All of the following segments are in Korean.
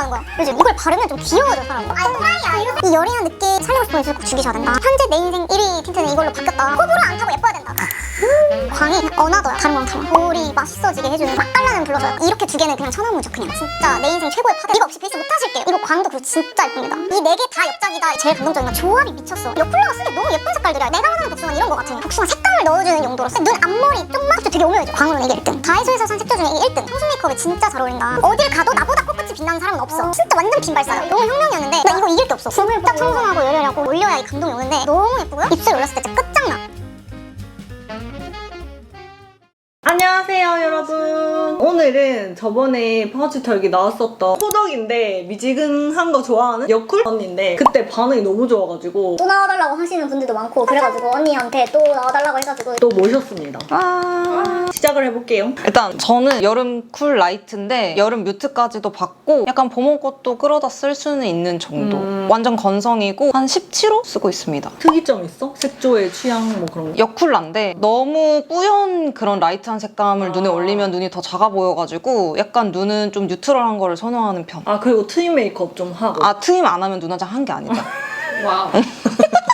나는 거야. 요즘 이걸 바르면 좀 귀여워져 사람이. 아 또라이야. 이 여리한 느낌 살리고 싶으면 꼭 죽이셔야 된다. 현재 내 인생 1위 틴트는 이걸로 바뀌었다. 호불호 안 타고 예뻐야 된다. 광이 어나더야. 다른 거랑 달라. 볼이 맛있어지게 해주는 맛깔나는 블러셔야. 이렇게 두 개는 그냥 천하무적 그냥. 진짜 내 인생 최고의 파데. 이거 없이 베이스 못 하실게요. 이거 광도 그리고 진짜 예쁩니다. 이 네 개 다 옆작이다. 제일 감동적인 건 조합이 미쳤어. 옆플러가 쓰기 너무 예쁜 색깔들이야. 내가 원하는 복숭아 이런 거 같아. 복숭아 색감을 넣어주는 용도로 눈 앞머리 쪽만 되게 오묘해져. 광으로는 이게 1등. 다이소에서 산 색조 중에 이게 1등. 향수 메이크업에 진짜 잘 어울린다. 어딜 가도 나보다 코끝이 빛나는 사람은 없어. 진짜 완전 빈발사요. 너무 혁명이었는데 나 이거 이길 게 없어. 숨을 딱 청순하고 여려하고 올려야 이 감동이 오는데 너무 예쁘고요. 입술 올렸을 때 진짜 끝장나. 안녕하세요 여러분. 오늘은 저번에 파우치 털기 나왔었던 호덕인데 미지근한 거 좋아하는 여쿨 언니인데 그때 반응이 너무 좋아가지고 또 나와달라고 하시는 분들도 많고 그래가지고 언니한테 또 나와달라고 해가지고 또 모셨습니다. 시작을 해볼게요. 일단 저는 여름 쿨 라이트인데 여름 뮤트까지도 받고 약간 봄옷것도 끌어다 쓸 수는 있는 정도. 완전 건성이고 한 17호 쓰고 있습니다. 특이점 있어? 색조의 취향 뭐 그런 거? 여쿨란데 너무 뿌연 그런 라이트한 색감을 눈에 올리면 눈이 더 작아 보여가지고 약간 눈은 좀 뉴트럴한 거를 선호하는 편. 아 그리고 트임 메이크업 좀 하고. 아 트임 안 하면 눈 화장 한 게 아니다. 와우.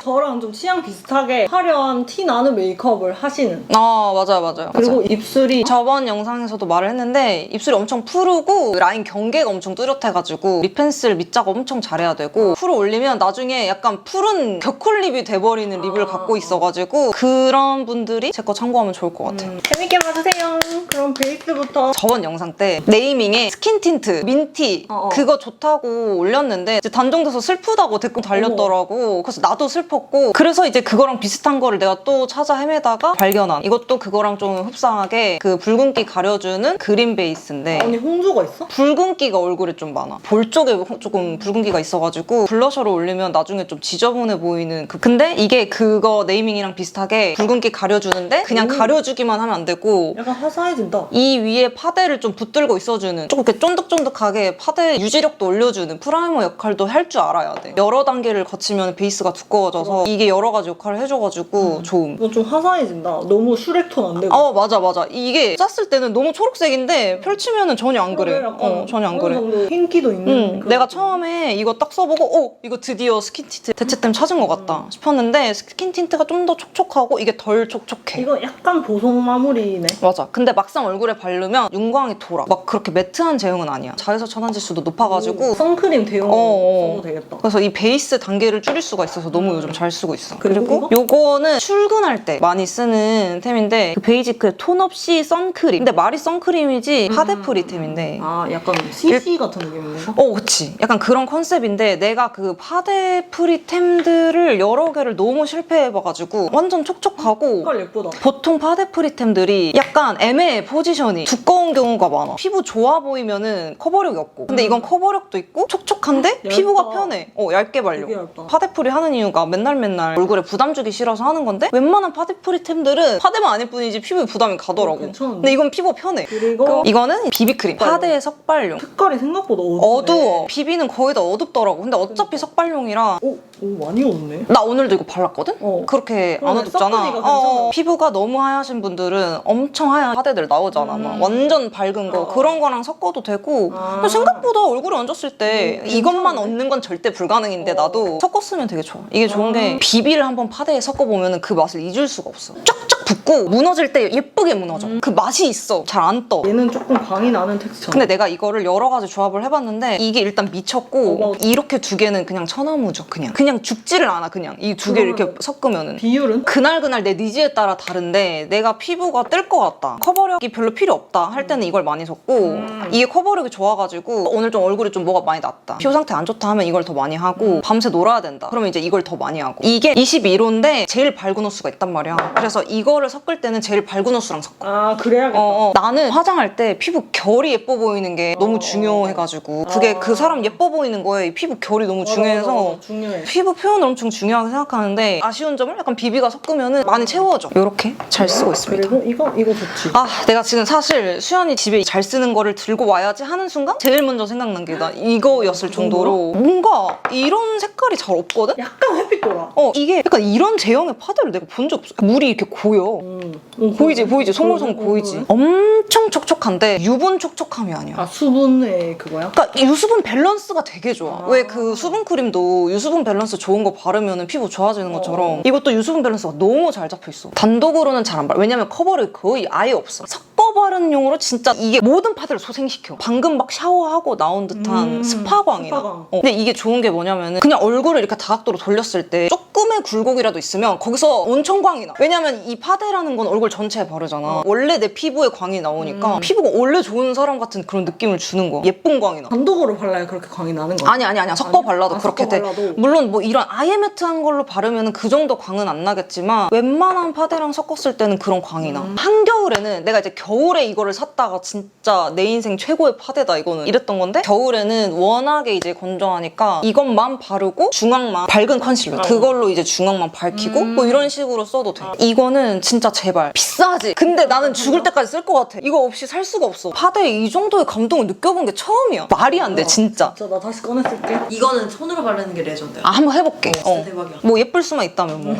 저랑 좀 취향 비슷하게 화려한 티 나는 메이크업을 하시는. 아 맞아요. 그리고 입술이 저번 영상에서도 말을 했는데 입술이 엄청 푸르고 라인 경계가 엄청 뚜렷해가지고 립 펜슬 밑작 엄청 잘해야 되고 풀을 올리면 나중에 약간 푸른 겨쿨 립이 돼버리는 립을 갖고 있어가지고 그런 분들이 제 거 참고하면 좋을 것 같아요. 재밌게 봐주세요. 그럼 베이스부터. 저번 영상 때 네이밍에 스킨 틴트, 민티 그거 좋다고 올렸는데 이제 단종돼서 슬프다고 댓글 달렸더라고. 그래서 나도 슬펐고 그래서 이제 그거랑 비슷한 거를 내가 또 찾아 헤매다가 발견한 이것도 그거랑 좀 흡사하게 그 붉은기 가려주는 그린 베이스인데 언니 홍조가 있어? 붉은기가 얼굴에 좀 많아. 볼 쪽에 조금 붉은기가 있어가지고 블러셔를 올리면 나중에 좀 지저분해 보이는 근데 이게 그거 네이밍이랑 비슷하게 붉은기 가려주는데 그냥 가려주기만 하면 안 되고 약간 화사해진다. 이 위에 파데를 좀 붙들고 있어주는 조금 이렇게 쫀득쫀득하게 파데 유지력도 올려주는 프라이머 역할도 할 줄 알아야 돼. 여러 단계를 거치면 베이스가 두꺼워져서 이게 여러 가지 역할을 해줘가지고 좋음. 이거 좀 화사해진다. 너무 슈렉톤 안 되고. 맞아. 이게 짰을 때는 너무 초록색인데 펼치면은 전혀 안 그래. 전혀 안 그래. 어느 정도 흰기도 있는. 그런 내가 처음에 이거 딱 써보고 이거 드디어 스킨 틴트 대체템 찾은 것 같다 싶었는데 스킨 틴트가 좀 더 촉촉하고 이게 덜 촉촉해. 이거 약간 보송 마무리네. 맞아. 근데 막상 얼굴에 바르면 윤광이 돌아. 막 그렇게 매트한 제형은 아니야. 자외선 차단지수도 높아가지고 선크림 대용 써도 되겠다. 그래서 이 베이스 단계를 줄일 수가 있어서 너무 요즘 잘 쓰고 있어. 그리고 요거는 출근할 때 많이 쓰는 템인데 그 베이지크의 톤 없이 선크림. 근데 말이 선크림이지 파데프리 템인데 아 약간 CC 같은 느낌인데? 그치. 약간 그런 컨셉인데 내가 그 파데프리 템들을 여러 개를 너무 실패해봐가지고 완전 촉촉하고 색깔 예쁘다. 보통 파데프리템들이 약간 애매해. 포지션이 두꺼운 경우가 많아. 피부 좋아 보이면은 커버력이 없고 근데 이건 커버력도 있고 촉촉한데 얇다. 피부가 편해. 얇게 발려. 되게 얇다. 파데프리 하는 이유가 맨날 얼굴에 부담 주기 싫어서 하는 건데 웬만한 파데프리템들은 파데만 아닐 뿐이지 피부에 부담이 가더라고. 괜찮은데? 근데 이건 피부가 편해. 그리고 이거는 비비크림. 파데의 석발용. 색깔이 생각보다 어두워. 비비는 거의 다 어둡더라고. 근데 어차피 석발용이라 오 많이 어둡네. 나 오늘도 이거 발랐거든? 그렇게 안 그러네, 어둡잖아. 섞으니까 괜찮아. 피부가 너무 하얗신 분들은 엄청 하얀 파데들 나오잖아. 막 완전 밝은 거 그런 거랑 섞어도 되고 근데 생각보다 얼굴에 얹었을 때 이것만 얹는 건 절대 불가능인데 나도 섞었으면 되게 좋아. 이게 좋은 게 비비를 한번 파데에 섞어보면 그 맛을 잊을 수가 없어. 쫙쫙 붙고 무너질 때 예쁘게 무너져. 그 맛이 있어. 잘 안 떠. 얘는 조금 광이 나는 텍스처. 근데 내가 이거를 여러 가지 조합을 해봤는데 이게 일단 미쳤고 맞아. 이렇게 두 개는 그냥 천하무적 그냥 죽지를 않아. 그냥 이 두 개를 이렇게 섞으면은 비율은? 그날 내 니즈에 따라 다른데 내가 피부가 뜰 것 같다, 커버력이 별로 필요 없다 할 때는 이걸 많이 섞고 이게 커버력이 좋아가지고 오늘 좀 얼굴이 좀 뭐가 많이 났다, 피부 상태 안 좋다 하면 이걸 더 많이 하고 밤새 놀아야 된다 그러면 이제 이걸 더 많이 하고. 이게 21호인데 제일 밝은 호수가 있단 말이야. 그래서 이거를 섞을 때는 제일 밝은 호수랑 섞어. 아 그래야겠다. 나는 화장할 때 피부 결이 예뻐 보이는 게 너무 중요해가지고 그게 그 사람 예뻐 보이는 거에 이 피부 결이 너무 중요해서 맞아, 중요해. 피부 표현을 엄청 중요하게 생각하는데 아쉬운 점은 약간 비비가 섞으면 많이 채워져. 이렇게 잘 쓰고 있습니다. 그리고 이거 좋지. 아, 내가 지금 사실 수연이 집에 잘 쓰는 거를 들고 와야지 하는 순간 제일 먼저 생각난 게 나 이거였을 정도로 뭔가 이런 색깔이 잘 없거든? 약간 햇빛 돌아. 이게 약간 이런 제형의 파데를 내가 본 적 없어. 물이 이렇게 고여. 보이지? 송골송 보이지? 엄청 촉촉한데 유분 촉촉함이 아니야. 아, 수분의 그거야? 그러니까 유수분 밸런스가 되게 좋아. 왜 그 수분 크림도 유수분 밸런스 좋은 거 바르면 피부 좋아지는 것처럼 이것도 유수분 밸런스가 너무 잘 잡혀 있어. 단독으로는 잘 안 바르. 왜냐면 커버력이 거의 아예 없어. 섞어 바르는 용으로 진짜 이게 모든 파데를 소생시켜. 방금 막 샤워하고 나온 듯한 스파광이나. 스파광. 근데 이게 좋은 게 뭐냐면은 그냥 얼굴을 이렇게 다각도로 돌렸을 때 조금의 굴곡이라도 있으면 거기서 온천광이 나. 왜냐면 이 파데라는 건 얼굴 전체에 바르잖아. 원래 내 피부에 광이 나오니까 피부가 원래 좋은 사람 같은 그런 느낌을 주는 거야. 예쁜 광이 나. 단독으로 발라야 그렇게 광이 나는 거야? 아니야. 섞어 발라도 그렇게 섞어 돼. 발라도. 물론 뭐 이런 아예 매트한 걸로 바르면 그 정도 광은 안 나겠지만 웬만한 파데랑 섞었을 때는 그런 광이 나. 한겨울에는 내가 이제 겨울에 이거를 샀다가 진짜 내 인생 최고의 파데다 이거는 이랬던 건데 겨울에는 워낙에 이제 건조하니까 이것만 바르고 중앙만 밝은 컨실러 그걸로 이제 중앙만 밝히고 뭐 이런 식으로 써도 돼. 이거는 진짜 제발 비싸지? 근데 나는 죽을 때까지 쓸 것 같아. 이거 없이 살 수가 없어. 파데에 이 정도의 감동을 느껴본 게 처음이야. 말이 안 돼 진짜. 진짜 나 다시 꺼냈을게. 이거는 손으로 바르는 게 레전드야. 아 한번 해볼게. 진짜 대박이야. 뭐 예쁠 수만 있다면 뭐.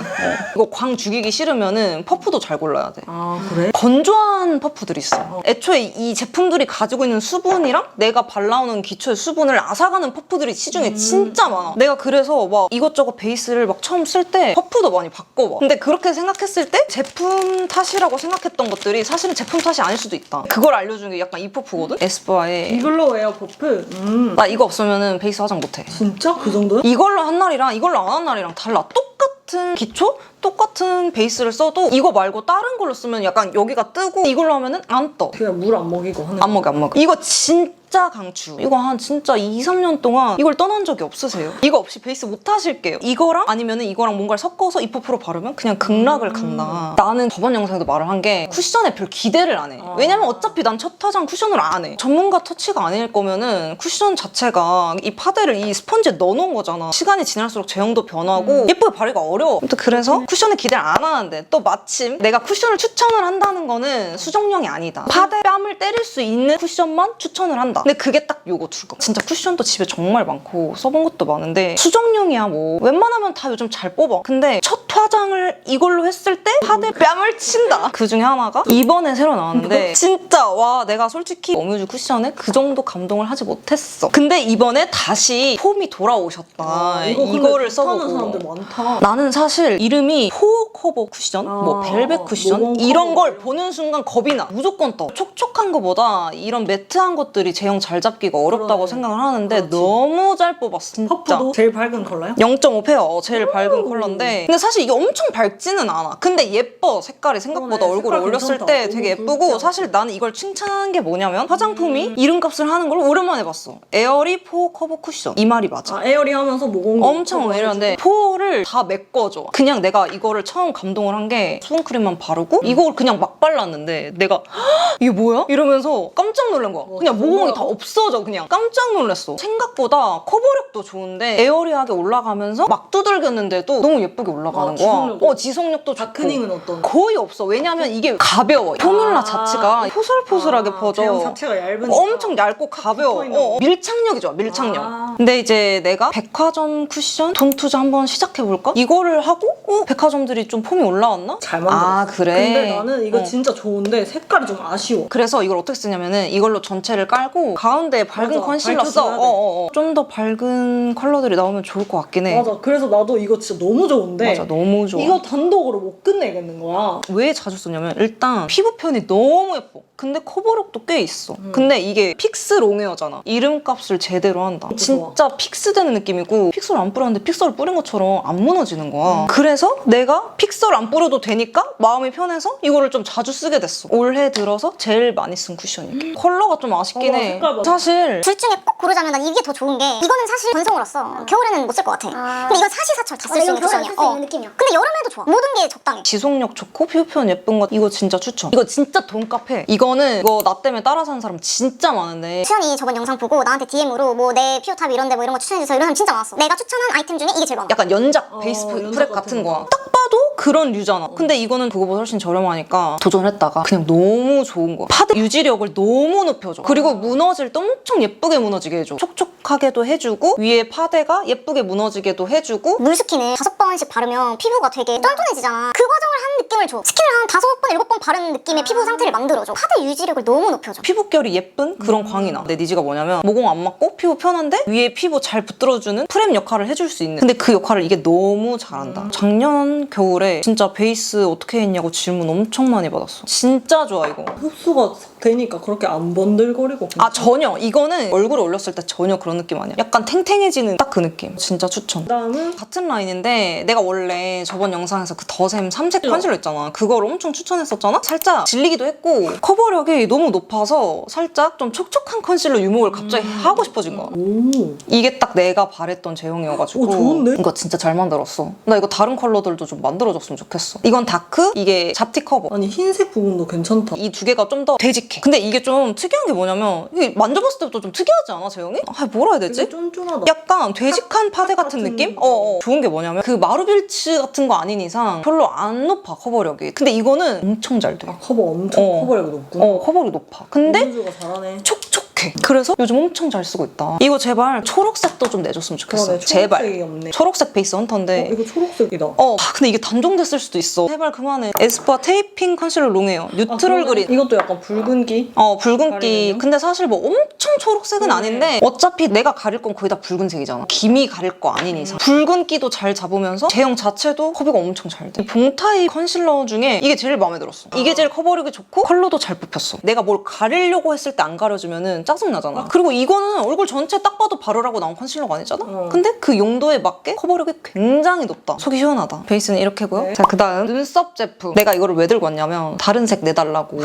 이거 광 죽이기 싫으면은 퍼프도 잘 골라야 돼. 아, 그래? 건조한 퍼프들이 있어. 애초에 이 제품들이 가지고 있는 수분이랑 내가 발라오는 기초의 수분을 앗아가는 퍼프들이 시중에 진짜 많아. 내가 그래서 막 이것저것 베이스를 막 처음 쓸 때 퍼프도 많이 바꿔봐. 근데 그렇게 생각했을 때 제품 탓이라고 생각했던 것들이 사실은 제품 탓이 아닐 수도 있다. 그걸 알려준 게 약간 이 퍼프거든? 에스쁘아의 이글로 에어 퍼프. 나 이거 없으면은 베이스 화장 못해. 진짜? 그 정도야? 이걸로 한 날이랑 이걸로 안 한 날이랑 달라. 똑같은 기초? 똑같은 베이스를 써도 이거 말고 다른 걸로 쓰면 약간 여기가 뜨고 이걸로 하면은 안 떠. 그냥 물 안 먹이고 하는 안 먹어. 이거 진짜 강추. 이거 한 진짜 2, 3년 동안 이걸 떠난 적이 없으세요. 이거 없이 베이스 못 하실게요. 이거랑 아니면은 이거랑 뭔가를 섞어서 이 퍼프로 바르면 그냥 극락을 간다. 나는 저번 영상에도 말을 한 게 쿠션에 별 기대를 안 해. 왜냐면 어차피 난 첫 화장 쿠션을 안 해. 전문가 터치가 아닐 거면은 쿠션 자체가 이 파데를 이 스펀지에 넣어놓은 거잖아. 시간이 지날수록 제형도 변하고 예쁘게 바르기가 어려워. 아무튼 그래서 쿠션에 기대를 안 하는데 또 마침 내가 쿠션을 추천을 한다는 거는 수정용이 아니다. 파데 뺨을 때릴 수 있는 쿠션만 추천을 한다. 근데 그게 딱 요거 두 거. 진짜 쿠션도 집에 정말 많고 써본 것도 많은데 수정용이야 뭐 웬만하면 다 요즘 잘 뽑아. 근데 첫 화장을 이걸로 했을 때 파데 뺨을 친다. 그 중에 하나가 이번에 새로 나왔는데 진짜 와 내가 솔직히 어뮤즈 쿠션에 그 정도 감동을 하지 못했어. 근데 이번에 다시 폼이 돌아오셨다. 이거를 써보고 사람들 많다. 나는 사실 이름이 포어 커버 쿠션, 뭐 벨벳 쿠션 모공 이런 커버. 걸 보는 순간 겁이 나. 무조건 떠. 촉촉한 거보다 이런 매트한 것들이 제형 잘 잡기가 어렵다고 그러네. 생각을 하는데 그렇지. 너무 잘 뽑았어. 진짜. 퍼프도 제일 밝은 컬러야? 0.5 페어 제일 밝은 컬러인데 근데 사실 이게 엄청 밝지는 않아. 근데 예뻐. 색깔이 생각보다 그러네. 얼굴에 색깔 올렸을 괜찮다. 때 너무 되게 예쁘고 붉지 사실 나는 이걸 칭찬하는 게 뭐냐면 화장품이 이름값을 하는 걸 오랜만에 봤어. 에어리 포어 커버 쿠션. 이 말이 맞아. 아, 에어리 하면서 모공 엄청 이랬는데 포어를 다 메꿔줘. 그냥 내가 이거를 처음 감동을 한 게 수분크림만 바르고 이걸 그냥 막 발랐는데 내가 "헉, 이게 뭐야? 이러면서 깜짝 놀란 거야. 그냥 모공이 다 없어져. 그냥 깜짝 놀랐어. 생각보다 커버력도 좋은데 에어리하게 올라가면서 막 두들겼는데도 너무 예쁘게 올라가는 거야. 지속력도. 지속력도 좋고 다크닝은 어떤? 거의 없어. 왜냐면 이게 가벼워. 포뮬라 자체가 포슬포슬하게 퍼져. 제형 자체가 얇으니까 엄청 얇고 가벼워. 붙어있는 거. 밀착력이 좋아. 밀착력. 아. 근데 이제 내가 백화점 쿠션 돈 투자 한번 시작해볼까? 이거를 하고 백화점들이 좀 폼이 올라왔나? 잘 만들었어. 아 그래? 근데 나는 이거 진짜 좋은데 색깔이 좀 아쉬워. 그래서 이걸 어떻게 쓰냐면은 이걸로 전체를 깔고 가운데에 밝은 맞아, 컨실러 밝혀줘야 돼. 써. 좀 더 밝은 컬러들이 나오면 좋을 것 같긴 해. 맞아. 그래서 나도 이거 진짜 너무 좋은데 맞아, 너무 좋아. 이거 단독으로 못 끝내겠는 거야. 왜 자주 쓰냐면 일단 피부 표현이 너무 예뻐. 근데 커버력도 꽤 있어. 근데 이게 픽스 롱웨어잖아. 이름값을 제대로 한다. 진짜 픽스되는 느낌이고 픽서를 안 뿌렸는데 픽서를 뿌린 것처럼 안 무너지는 거야. 그래서 내가 픽서를 안 뿌려도 되니까 마음이 편해서 이거를 좀 자주 쓰게 됐어. 올해 들어서 제일 많이 쓴 쿠션이야. 컬러가 좀 아쉽긴 해. 색깔 봐봐. 사실 둘 중에 꼭 고르자면 난 이게 더 좋은 게 이거는 사실 건성으로서 겨울에는 못 쓸 것 같아. 근데 이건 사시사철 다 쓸 수 있는 쿠션이야. 느낌이야. 근데 여름에도 좋아. 모든 게 적당해. 지속력 좋고 피부 표현 예쁜 거 이거 진짜 추천. 이거 진짜 돈값해. 이거 이거는 이거 나 때문에 따라 사는 사람 진짜 많은데 수연이 저번 영상 보고 나한테 DM으로 뭐 내 피부탑 이런데 뭐 이런 거 추천해줘서 이런 사람 진짜 많았어. 내가 추천한 아이템 중에 이게 제일 많아. 약간 연작 베이스 연작 프랩 같은 같은 거. 거야. 딱 봐도 그런 류잖아. 근데 이거는 그거보다 훨씬 저렴하니까 도전했다가 그냥 너무 좋은 거야. 파데 유지력을 너무 높여줘. 그리고 무너질 때 엄청 예쁘게 무너지게 해줘. 촉촉하게도 해주고 위에 파데가 예쁘게 무너지게도 해주고 물스킨을 5번씩 바르면 피부가 되게 떫떫해지잖아. 그 과정을 한 느낌을 줘. 스킨을 한 5번, 7번 바른 느낌의 피부 상태를 만들어줘. 파데 유지력을 너무 높여줘. 피부결이 예쁜 그런 광이 나. 내 니즈가 뭐냐면 모공 안 맞고 피부 편한데 위에 피부 잘 붙들어주는 프렘 역할을 해줄 수 있는. 근데 그 역할을 이게 너무 잘한다. 작년 겨울에 진짜 베이스 어떻게 했냐고 질문 엄청 많이 받았어. 진짜 좋아 이거. 흡수가 되니까 그렇게 안 번들거리고. 아 전혀. 이거는 얼굴에 올렸을 때 전혀 그런 느낌 아니야. 약간 탱탱해지는 딱 그 느낌. 진짜 추천. 그다음은 같은 라인인데 내가 원래 저번 영상에서 그 더샘 3색 컨실러 있잖아. 그걸 엄청 추천했었잖아? 살짝 질리기도 했고 커버력이 너무 높아서 살짝 좀 촉촉한 컨실러 유목을 갑자기 하고 싶어진 거야. 오. 이게 딱 내가 바랬던 제형이어가지고 오, 좋은데? 이거 진짜 잘 만들었어. 나 이거 다른 컬러들도 좀 만들어줬으면 좋겠어. 이건 다크, 이게 잡티 커버. 아니 흰색 부분도 괜찮다. 이 두 개가 좀 더 되직해. 근데 이게 좀 특이한 게 뭐냐면 이게 만져봤을 때부터 좀 특이하지 않아, 제형이? 아, 뭐라 해야 되지? 되게 쫀쫀하다. 약간 되직한 파데 같은 같은 느낌? 거. 좋은 게 뭐냐면 그 마루빌츠 같은 거 아닌 이상 별로 안 높아, 커버력이. 근데 이거는 엄청 잘 돼. 아, 커버 엄청 커버력이 높구나. 커버력이 높아. 근데 민주가 잘하네. 촉촉해. 그래서 요즘 엄청 잘 쓰고 있다. 이거 제발 초록색도 좀 내줬으면 좋겠어. 그러네, 제발. 초록색이 없네. 초록색 베이스 헌터인데 이거 초록색이다. 근데 이게 단종됐을 수도 있어. 제발 그만해. 에스쁘아 테이핑 컨실러 롱이에요. 뉴트럴 그린. 이것도 약간 붉은기? 붉은기. 가리는요? 근데 사실 뭐 엄청 초록색은 아닌데 어차피 내가 가릴 건 거의 다 붉은색이잖아. 김이 가릴 거 아닌 이상. 붉은기도 잘 잡으면서 제형 자체도 커버가 엄청 잘 돼. 봉타입 컨실러 중에 이게 제일 마음에 들었어. 이게 제일 커버력이 좋고 컬러도 잘 뽑혔어. 내가 뭘 가리려고 했을 때 안 가려주면은 짜증나잖아. 그리고 이거는 얼굴 전체 딱 봐도 바르라고 나온 컨실러가 아니잖아. 근데 그 용도에 맞게 커버력이 굉장히 높다. 속이 시원하다. 베이스는 이렇게고요. 네. 자, 그다음 눈썹 제품. 내가 이거를 왜 들고 왔냐면 다른 색 내달라고.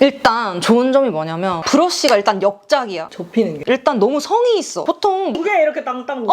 일단 좋은 점이 뭐냐면 브러쉬가 일단 역작이야. 접히는 게. 일단 너무 성의 있어. 보통 두 개 이렇게 땅땅 놓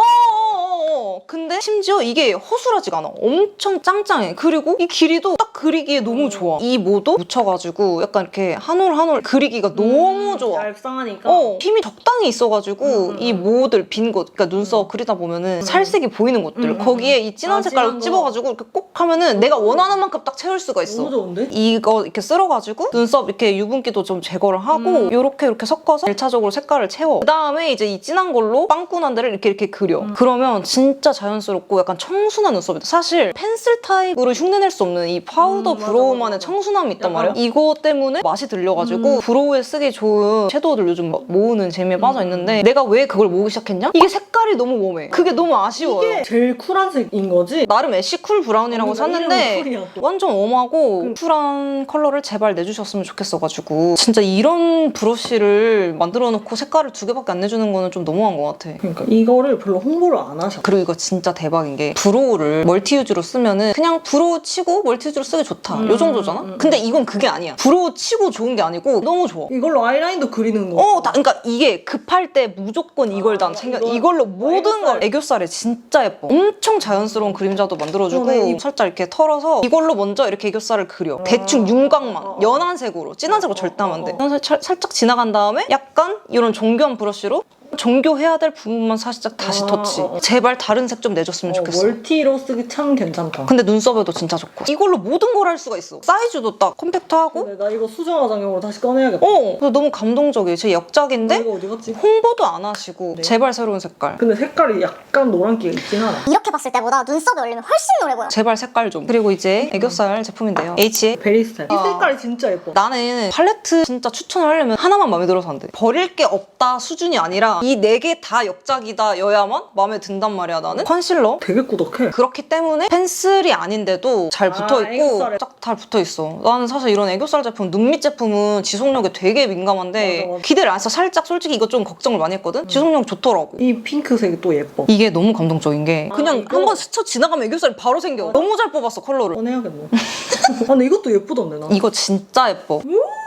근데 심지어 이게 허술하지가 않아. 엄청 짱짱해. 그리고 이 길이도 딱 그리기에 너무 좋아. 이 모도 묻혀가지고 약간 이렇게 한 올 한 올 그리기가 너무 좋아. 얇상하니까. 힘이 적당히 있어가지고 이 모들 빈 곳, 그러니까 눈썹 그리다 보면은 살색이 보이는 곳들 거기에 이 진한 색깔로 진한 거. 찝어가지고 이렇게 꼭 하면은 내가 원하는 만큼 딱 채울 수가 있어. 너무 좋은데? 이거 이렇게 쓸어가지고 눈썹 이렇게 유분기도 좀 제거를 하고 이렇게 섞어서 1차적으로 색깔을 채워. 그 다음에 이제 이 진한 걸로 빵꾸난 데를 이렇게 그려. 그러면 진짜 자연스럽고 약간 청순한 눈썹이다. 사실 펜슬 타입으로 흉내낼 수 없는 이 파우더 맞아, 브로우만의 맞아. 청순함이 있단 약간? 말이야. 이거 때문에 맛이 들려가지고 브로우에 쓰기 좋은 섀도우들 요즘 막 모으는 재미에 빠져 있는데 내가 왜 그걸 모으기 시작했냐? 이게 색깔이 너무 웜해. 그게 너무 아쉬워요. 이게 제일 쿨한 색인 거지? 나름 애쉬쿨 브라운이라고 그러니까 샀는데 이름은 쿨이야, 또. 완전 웜하고 쿨한 컬러를 제발 내주셨으면 좋겠어가지고 진짜 이런 브러쉬를 만들어 놓고 색깔을 2개밖에 안 내주는 거는 좀 너무한 것 같아. 그러니까 이거를 별로 홍보를 안 하셔. 그리고 이거 진짜 대박인 게 브로우를 멀티유즈로 쓰면은 그냥 브로우 치고 멀티유즈로 쓰기 좋다 요 정도잖아? 근데 이건 그게 아니야. 브로우 치고 좋은 게 아니고 너무 좋아. 이걸로 아이라인도 그리는 거. 그러니까 이게 급할 때 무조건 이걸 다 챙겨. 이걸로 모든 걸 애교살에 진짜 예뻐. 엄청 자연스러운 그림자도 만들어주고 그러네. 살짝 이렇게 털어서 이걸로 먼저 이렇게 애교살을 그려. 대충 윤곽만 연한 색으로. 진한 색으로 절대 하면 안 돼. 살짝 지나간 다음에 약간 이런 정교한 브러쉬로 정교해야 될 부분만 살짝 다시 터치. 제발 다른 색 좀 내줬으면 좋겠어. 멀티로 쓰기 참 괜찮다. 근데 눈썹에도 진짜 좋고. 이걸로 모든 걸 할 수가 있어. 사이즈도 딱 컴팩트하고. 근데 나 이거 수정 화장용으로 다시 꺼내야겠다. 그래서 너무 감동적이에요. 제 역작인데 이거 어디 갔지? 홍보도 안 하시고 제발 새로운 색깔. 근데 색깔이 약간 노란기가 있긴 하다. 이렇게 봤을 때보다 눈썹에 올리면 훨씬 노래 보여. 제발 색깔 좀. 그리고 이제 애교살 제품인데요. H의 베리스타일. 이 색깔이 진짜 예뻐. 나는 팔레트 진짜 추천을 하려면 하나만 마음에 들어서 안 돼. 버릴 게 없다 수준이 아니라 이 4개 다 역작이다 여야만 마음에 든단 말이야 나는. 컨실러 되게 꾸덕해. 그렇기 때문에 펜슬이 아닌데도 잘 붙어있고 애교살에. 쫙 잘 붙어있어. 나는 사실 이런 애교살 제품, 눈밑 제품은 지속력에 되게 민감한데 맞아, 맞아. 기대를 안 해서 살짝 솔직히 이거 좀 걱정을 많이 했거든? 지속력 좋더라고. 이 핑크색이 또 예뻐. 이게 너무 감동적인 게 그냥 이거? 한번 스쳐 지나가면 애교살이 바로 생겨. 너무 잘 뽑았어 컬러를. 꺼내야겠네. 아 근데 이것도 예쁘던데 나. 이거 진짜 예뻐.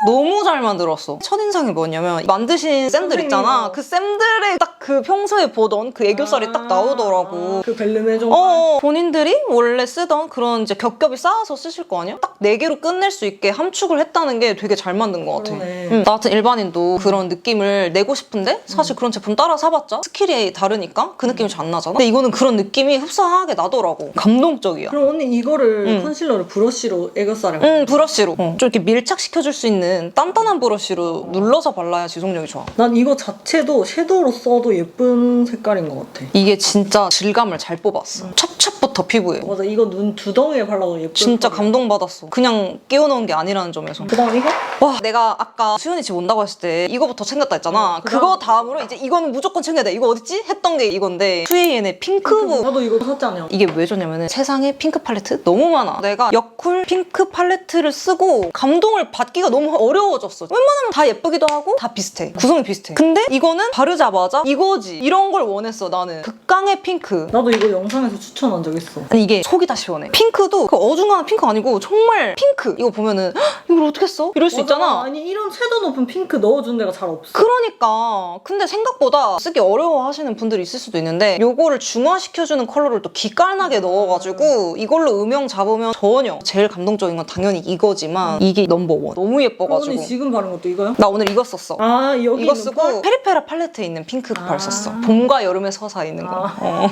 너무 잘 만들었어. 첫인상이 뭐냐면 만드신 쌤들 있잖아. 그 쌤들의 딱 그 평소에 보던 그 애교살이 딱 나오더라고. 그 벨름의 좀 본인들이 원래 쓰던 그런 이제 겹겹이 쌓아서 쓰실 거 아니야? 딱 4개로 끝낼 수 있게 함축을 했다는 게 되게 잘 만든 것 같아. 그러네. 나 같은 일반인도 그런 느낌을 내고 싶은데 사실 그런 제품 따라 사봤자 스킬이 다르니까 그 느낌이 잘 안 나잖아. 근데 이거는 그런 느낌이 흡사하게 나더라고. 감동적이야. 그럼 언니 이거를 컨실러를 브러쉬로 애교살에 브러쉬로 좀 이렇게 밀착시켜줄 수 있는 단단한 브러쉬로 눌러서 발라야 지속력이 좋아. 난 이거 자체도 섀도우로 써도 예쁜 색깔인 것 같아. 이게 진짜 질감을 잘 뽑았어. 첩첩부터 피부에. 맞아, 이거 눈 두덩이에 발라도 예쁠 진짜 거야. 감동받았어. 그냥 끼워넣은 게 아니라는 점에서. 그다음 이거? 와, 내가 아까 수연이 집 온다고 했을 때 이거부터 챙겼다 했잖아. 그거 다음으로 이제 이거는 무조건 챙겨야 돼. 이거 어딨지? 했던 게 이건데 슈에이엔의 핑크부. 나도 이거 샀잖아요. 이게 왜 좋냐면은 세상에 핑크 팔레트 너무 많아. 내가 여쿨 핑크 팔레트를 쓰고 감동을 받기가 너무 어려워졌어. 웬만하면 다 예쁘기도 하고 다 비슷해. 구성이 비슷해. 근데 이거는 바르자마자 이거지. 이런 걸 원했어 나는. 극강의 핑크. 나도 이거 영상에서 추천한 적 있어. 아니 이게 속이 다 시원해. 핑크도 그 어중간한 핑크 아니고 정말 핑크. 이거 보면은 "헉, 이걸 어떻게 써? 이럴 수 맞아. 있잖아. 아니 이런 채도 높은 핑크 넣어준 데가 잘 없어. 그러니까 근데 생각보다 쓰기 어려워하시는 분들이 있을 수도 있는데 요거를 중화시켜주는 컬러를 또 기깔나게 넣어가지고 이걸로 음영 잡으면 전혀 제일 감동적인 건 당연히 이거지만 이게 넘버원. 너무 예뻐가지고. 언니 지금 바른 것도 이거요? 나 오늘 이거 썼어. 아 여기 이거 있는 쓰고 펄? 페리페라 팔레트에 있는 핑크 펄 아. 썼어. 봄과 여름의 서사에 있는 거. 아.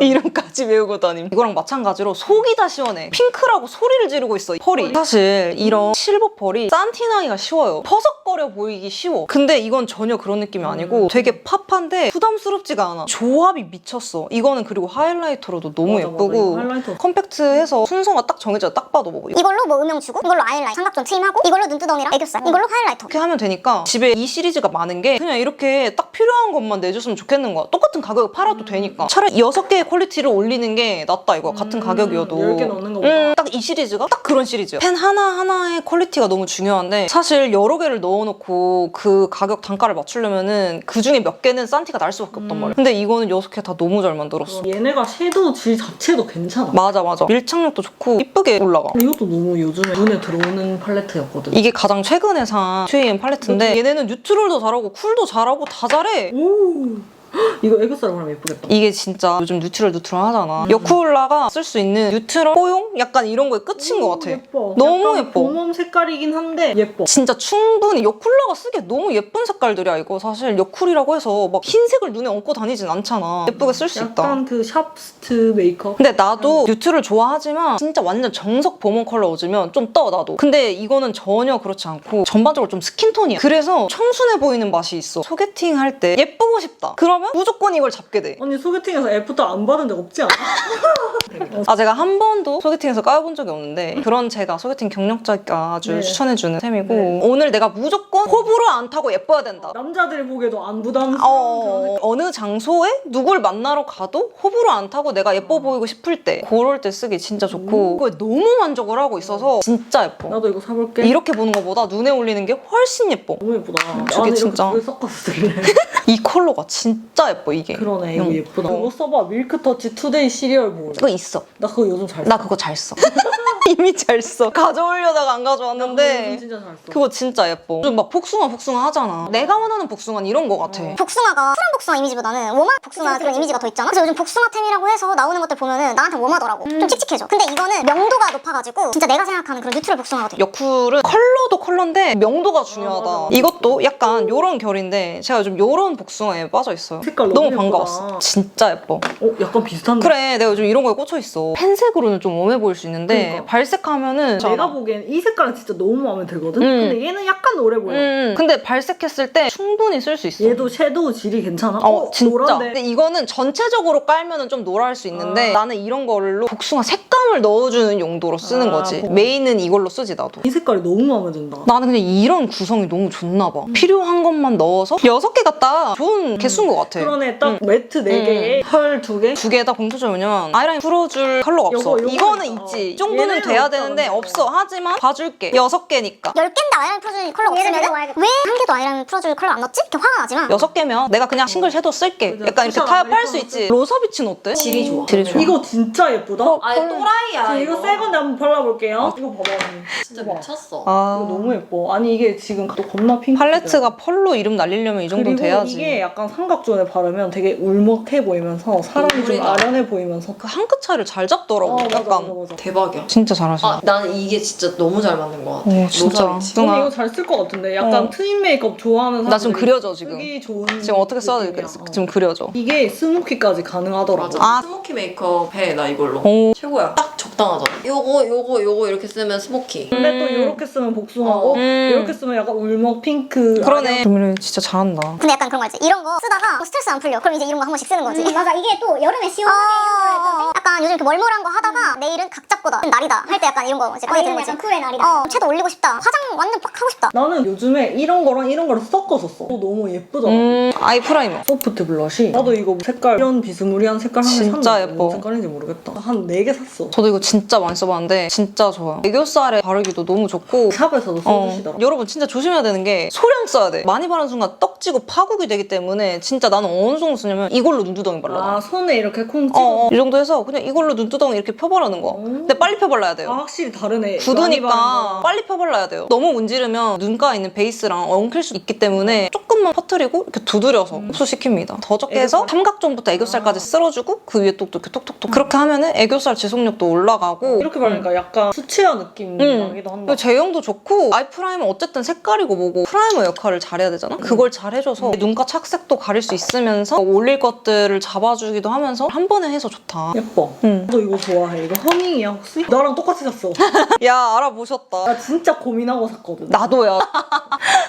이름까지 외우고 다님. 이거랑 마찬가지로 속이 다 시원해. 핑크라고 소리를 지르고 있어. 펄이. 사실 이런 실버 펄이 산티나기가 쉬워요. 퍼석거려 보이기 쉬워. 근데 이건 전혀 그런 느낌이 아니고 되게 팝한데 부담스럽지가 않아. 조합이 미쳤어. 이거는 그리고 하이라이터로도 너무 맞아, 예쁘고 이거 하이라이터. 컴팩트해서 순서가 딱 정해져. 딱 봐도 뭐 이걸로 뭐 음영 주고 이걸로 아이라인 삼각존 트임하고 이걸로 눈두덩이랑 애교살 이걸로 하이라이터. 이렇게 하면 되니까 집에 이 시리즈가 많은 게 그냥 이렇게 딱 필요한 것만 내줬으면 좋겠는 거야. 똑같은 가격에 팔아도 되니까. 차라리 6개의 퀄리티를 올리는 게 낫다 이거. 같은 가격이어도. 10개 넣는 거보다. 딱 이 시리즈가 딱 그런 시리즈야. 펜 하나하나의 퀄리티가 너무 중요한데 사실 여러 개를 넣어놓고 그 가격 단가를 맞추려면은 그 중에 몇 개는 산티가 날 수밖에 없단 말이야. 근데 이거는 6개 다 너무 잘 만들었어. 얘네가 섀도우 질 자체도 괜찮아. 맞아. 밀착력도 좋고 이쁘게 올라가. 이것도 너무 요즘에 눈에 들어오는 팔레트였거든. 이게 가장 최근에 산 슈에이엔 팔레트인데 얘네는 뉴트럴도 잘하고 쿨도 잘하고 다 잘해. 오. 이거 애교살 바르면 예쁘겠다. 이게 진짜 요즘 뉴트럴 하잖아. 여쿨라가 쓸 수 있는 뉴트럴 뽀용? 약간 이런 거에 끝인 것 같아. 예뻐. 너무 약간 예뻐. 봄웜 색깔이긴 한데 예뻐. 진짜 충분히 여쿨라가 쓰기에 너무 예쁜 색깔들이야. 이거 사실 여쿨이라고 해서 막 흰색을 눈에 얹고 다니진 않잖아. 예쁘게 쓸 수 있다. 약간 그 샵스트 메이크업. 근데 나도 뉴트를 좋아하지만 진짜 완전 정석 봄웜 컬러 얻으면 좀 떠 나도. 근데 이거는 전혀 그렇지 않고 전반적으로 좀 스킨톤이야. 그래서 청순해 보이는 맛이 있어. 소개팅 할 때 예쁘고 싶다. 그러면 무조건 이걸 잡게 돼. 언니 소개팅에서 애프터 안 받은 적 없지 않아? 아 제가 한 번도 소개팅에서 까여본 적이 없는데 그런 제가 소개팅 경력자가 아주 네. 추천해주는 템이고 네. 오늘 내가 무조건 호불호 안 타고 예뻐야 된다. 남자들이 보기에도 안 부담스러운 그런 색깔. 어느 장소에 누굴 만나러 가도 호불호 안 타고 내가 예뻐 보이고 싶을 때 그럴 때 쓰기 진짜 좋고 그거에 너무 만족을 하고 있어서 진짜 예뻐. 나도 이거 사볼게. 이렇게 보는 것보다 눈에 올리는 게 훨씬 예뻐. 너무 예쁘다. 저게 나는 진짜. 이렇게 섞어서 쓸래. 이 컬러가 진짜 예뻐 이게. 그러네, 이거 응. 예쁘다. 이거 써봐. 밀크터치 투데이 시리얼 볼. 그거 있어. 나 그거 요즘 잘 써. 나 그거 잘 써. 이미 잘 써. 가져오려다가 안 나 가져왔는데 요즘 진짜 잘 써. 그거 진짜 예뻐. 좀 막 복숭아 하잖아. 내가 원하는 복숭아는 이런 거 같아. 복숭아가 푸른 복숭아 이미지보다는 웜한 복숭아 그런 이미지가 더 있잖아. 그래서 요즘 복숭아템이라고 해서 나오는 것들 보면은 나한테 웜하더라고. 좀 칙칙해져. 근데 이거는 명도가 높아가지고 진짜 내가 생각하는 그런 뉴트럴 복숭아거든. 여쿨은 컬러도 컬러인데 명도가 중요하다. 맞아. 이것도 약간 요런 결인데 제가 요즘 요런 복숭아에 빠져 있어요. 색깔 너무 예쁘다. 반가웠어. 진짜 예뻐. 약간 비슷한데? 그래, 내가 요즘 이런 거에 꽂혀 있어. 펜색으로는 좀 웜해 보일 수 있는데 그러니까. 발색하면은 내가 보기엔 이 색깔은 진짜 너무 마음에 들거든? 근데 얘는 약간 노래 보여. 근데 발색했을 때 충분히 쓸 수 있어. 얘도 섀도우 질이 괜찮아? 진짜. 노란데. 근데 이거는 전체적으로 깔면은 좀 노랄 수 있는데 나는 이런 걸로 복숭아 색감을 넣어주는 용도로 쓰는 거지. 메인은 이걸로 쓰지 나도. 이 색깔이 너무 마음에 든다. 나는 그냥 이런 구성이 너무 좋나 봐. 필요한 것만 넣어서 6개 갖다 좋은 개수인 것 같아. 그러네, 딱 매트 4개에 펄 2개? 두 개 다 공통점이 뭐냐면 아이라인 풀어줄 컬러가 없어. 요거 이거는 있다. 있지. 이 정도는 얘네는 돼야 되는데 없어. 하지만 봐줄게. 6개니까. 10개인데 아이라인 풀어줄 컬러가 없으면 왜 한 개도 아이라인 풀어줄 컬러 안 넣었지? 이렇게 화가 나지만 6개면 내가 그냥 싱글 섀도우 쓸게. 그죠. 약간 이렇게 쿠션 타협할 수 아메리카노 있지. 로사비치는 어때? 질이 좋아. 질이 좋아. 이거 진짜 예쁘다. 아니 또라이야. 저 이거 새 건데 한번 발라볼게요. 이거 봐봐. 진짜 이거 봐. 미쳤어. 아. 이거 너무 예뻐. 아니 이게 지금 또 겁나 핑크. 팔레트가 펄로 이름 날리려면 이 정도는 그리고 돼야지. 이게 약간 삼각존에 바르면 되게 울먹해 보이면서 사람이 좀 눈물이 나. 아련해 보이면서 그 한 끗 차이를 잘 잡더라고. 맞아, 약간 맞아. 대박이야. 진짜 잘하시네. 아, 나는 이게 진짜 너무 잘 맞는 것 같아. 오, 진짜. 로사비치. 근데 응. 이거 잘 쓸 것 같은데 약간 어. 트윈 메이크업 좋아하는 사람들 나 지금 그려져, 지금. 쓰기 좋은 지금 어떻게 써야 느낌이야. 될까? 지금 그려져. 이게 스모키까지 가능하더라고. 맞아. 아. 스모키 메이크업 해, 나 이걸로. 오. 최고야. 딱 적당하잖아. 요거 이렇게 쓰면 스모키. 근데 또 이렇게 쓰면 복숭아고 이렇게 쓰면 약간 울먹 핑크. 그러네. 조미료 진짜 잘한다. 근데 약간 그런 거 알지? 이런 거 쓰다가 스트레스 안 풀려. 그럼 이제 이런 거 한 번씩 쓰는 거지. 맞아. 이게 또 여름에 시원하게 약간 요즘 이렇게 멀멀한 거 하다가 내일은 각 잡고다 날이다 할 때 약간 이런 거 이제 꺼내 드는 거지. 약간 쿨의 날이다. 채도 올리고 싶다. 화장 완전 빡 하고 싶다. 나는 요즘에 이런 거랑 이런 거를 섞어서 또 너무 예쁘더라고. 아이 프라이머. 소프트 블러쉬. 나도 이거 색깔 이런 비스무리한 색깔 하나 진짜 샀는데 예뻐. 무슨 색깔인지 모르겠다. 한 4개 샀어. 저도 이거 진짜 많이 써봤는데 진짜 좋아요. 애교살에 바르기도 너무 좋고. 샵에서도 써주시더라고. 여러분 진짜 조심해야 되는 게 소량 써야 돼. 많이 바르는 순간 떡지고 파국이 되기 때문에 진짜 나는 어느 정도 쓰냐면 이걸로 눈두덩이 발라. 아 손에 이렇게 콩 찍어. 이 정도 해서 그냥 이걸로 눈두덩이 이렇게 펴바르는 거. 근데 빨리 펴발라야 돼요. 아 확실히 다르네. 많이 바른 굳으니까 거랑. 빨리 펴발라야 돼요. 너무 문지르면 눈가에 있는 베이스랑 엉킬 수 있기 때문에 조금만 퍼뜨리고 이렇게 두드려서 흡수시킵니다. 더 적게 해서 삼각존부터 애교살까지 쓸어주고 그 위에 또 이렇게 톡톡톡 그렇게 하면은 애교살 지속력도 올라가고 이렇게 바르니까 약간 수채화 느낌 나기도 한다. 그리고 제형도 좋고 아이 프라이머 어쨌든 색깔이고 뭐고 프라이머 역할을 잘해야 되잖아? 그걸 잘 해줘서 눈가 착색도 가릴 수 있으면서 올릴 것들을 잡아주기도 하면서 한 번에 해서 좋다. 예뻐. 너 이거 좋아해. 이거 허밍이야 혹시? 나랑 똑같이 샀어. 야 알아보셨다. 나 진짜 고민하고 샀거든. 나도야.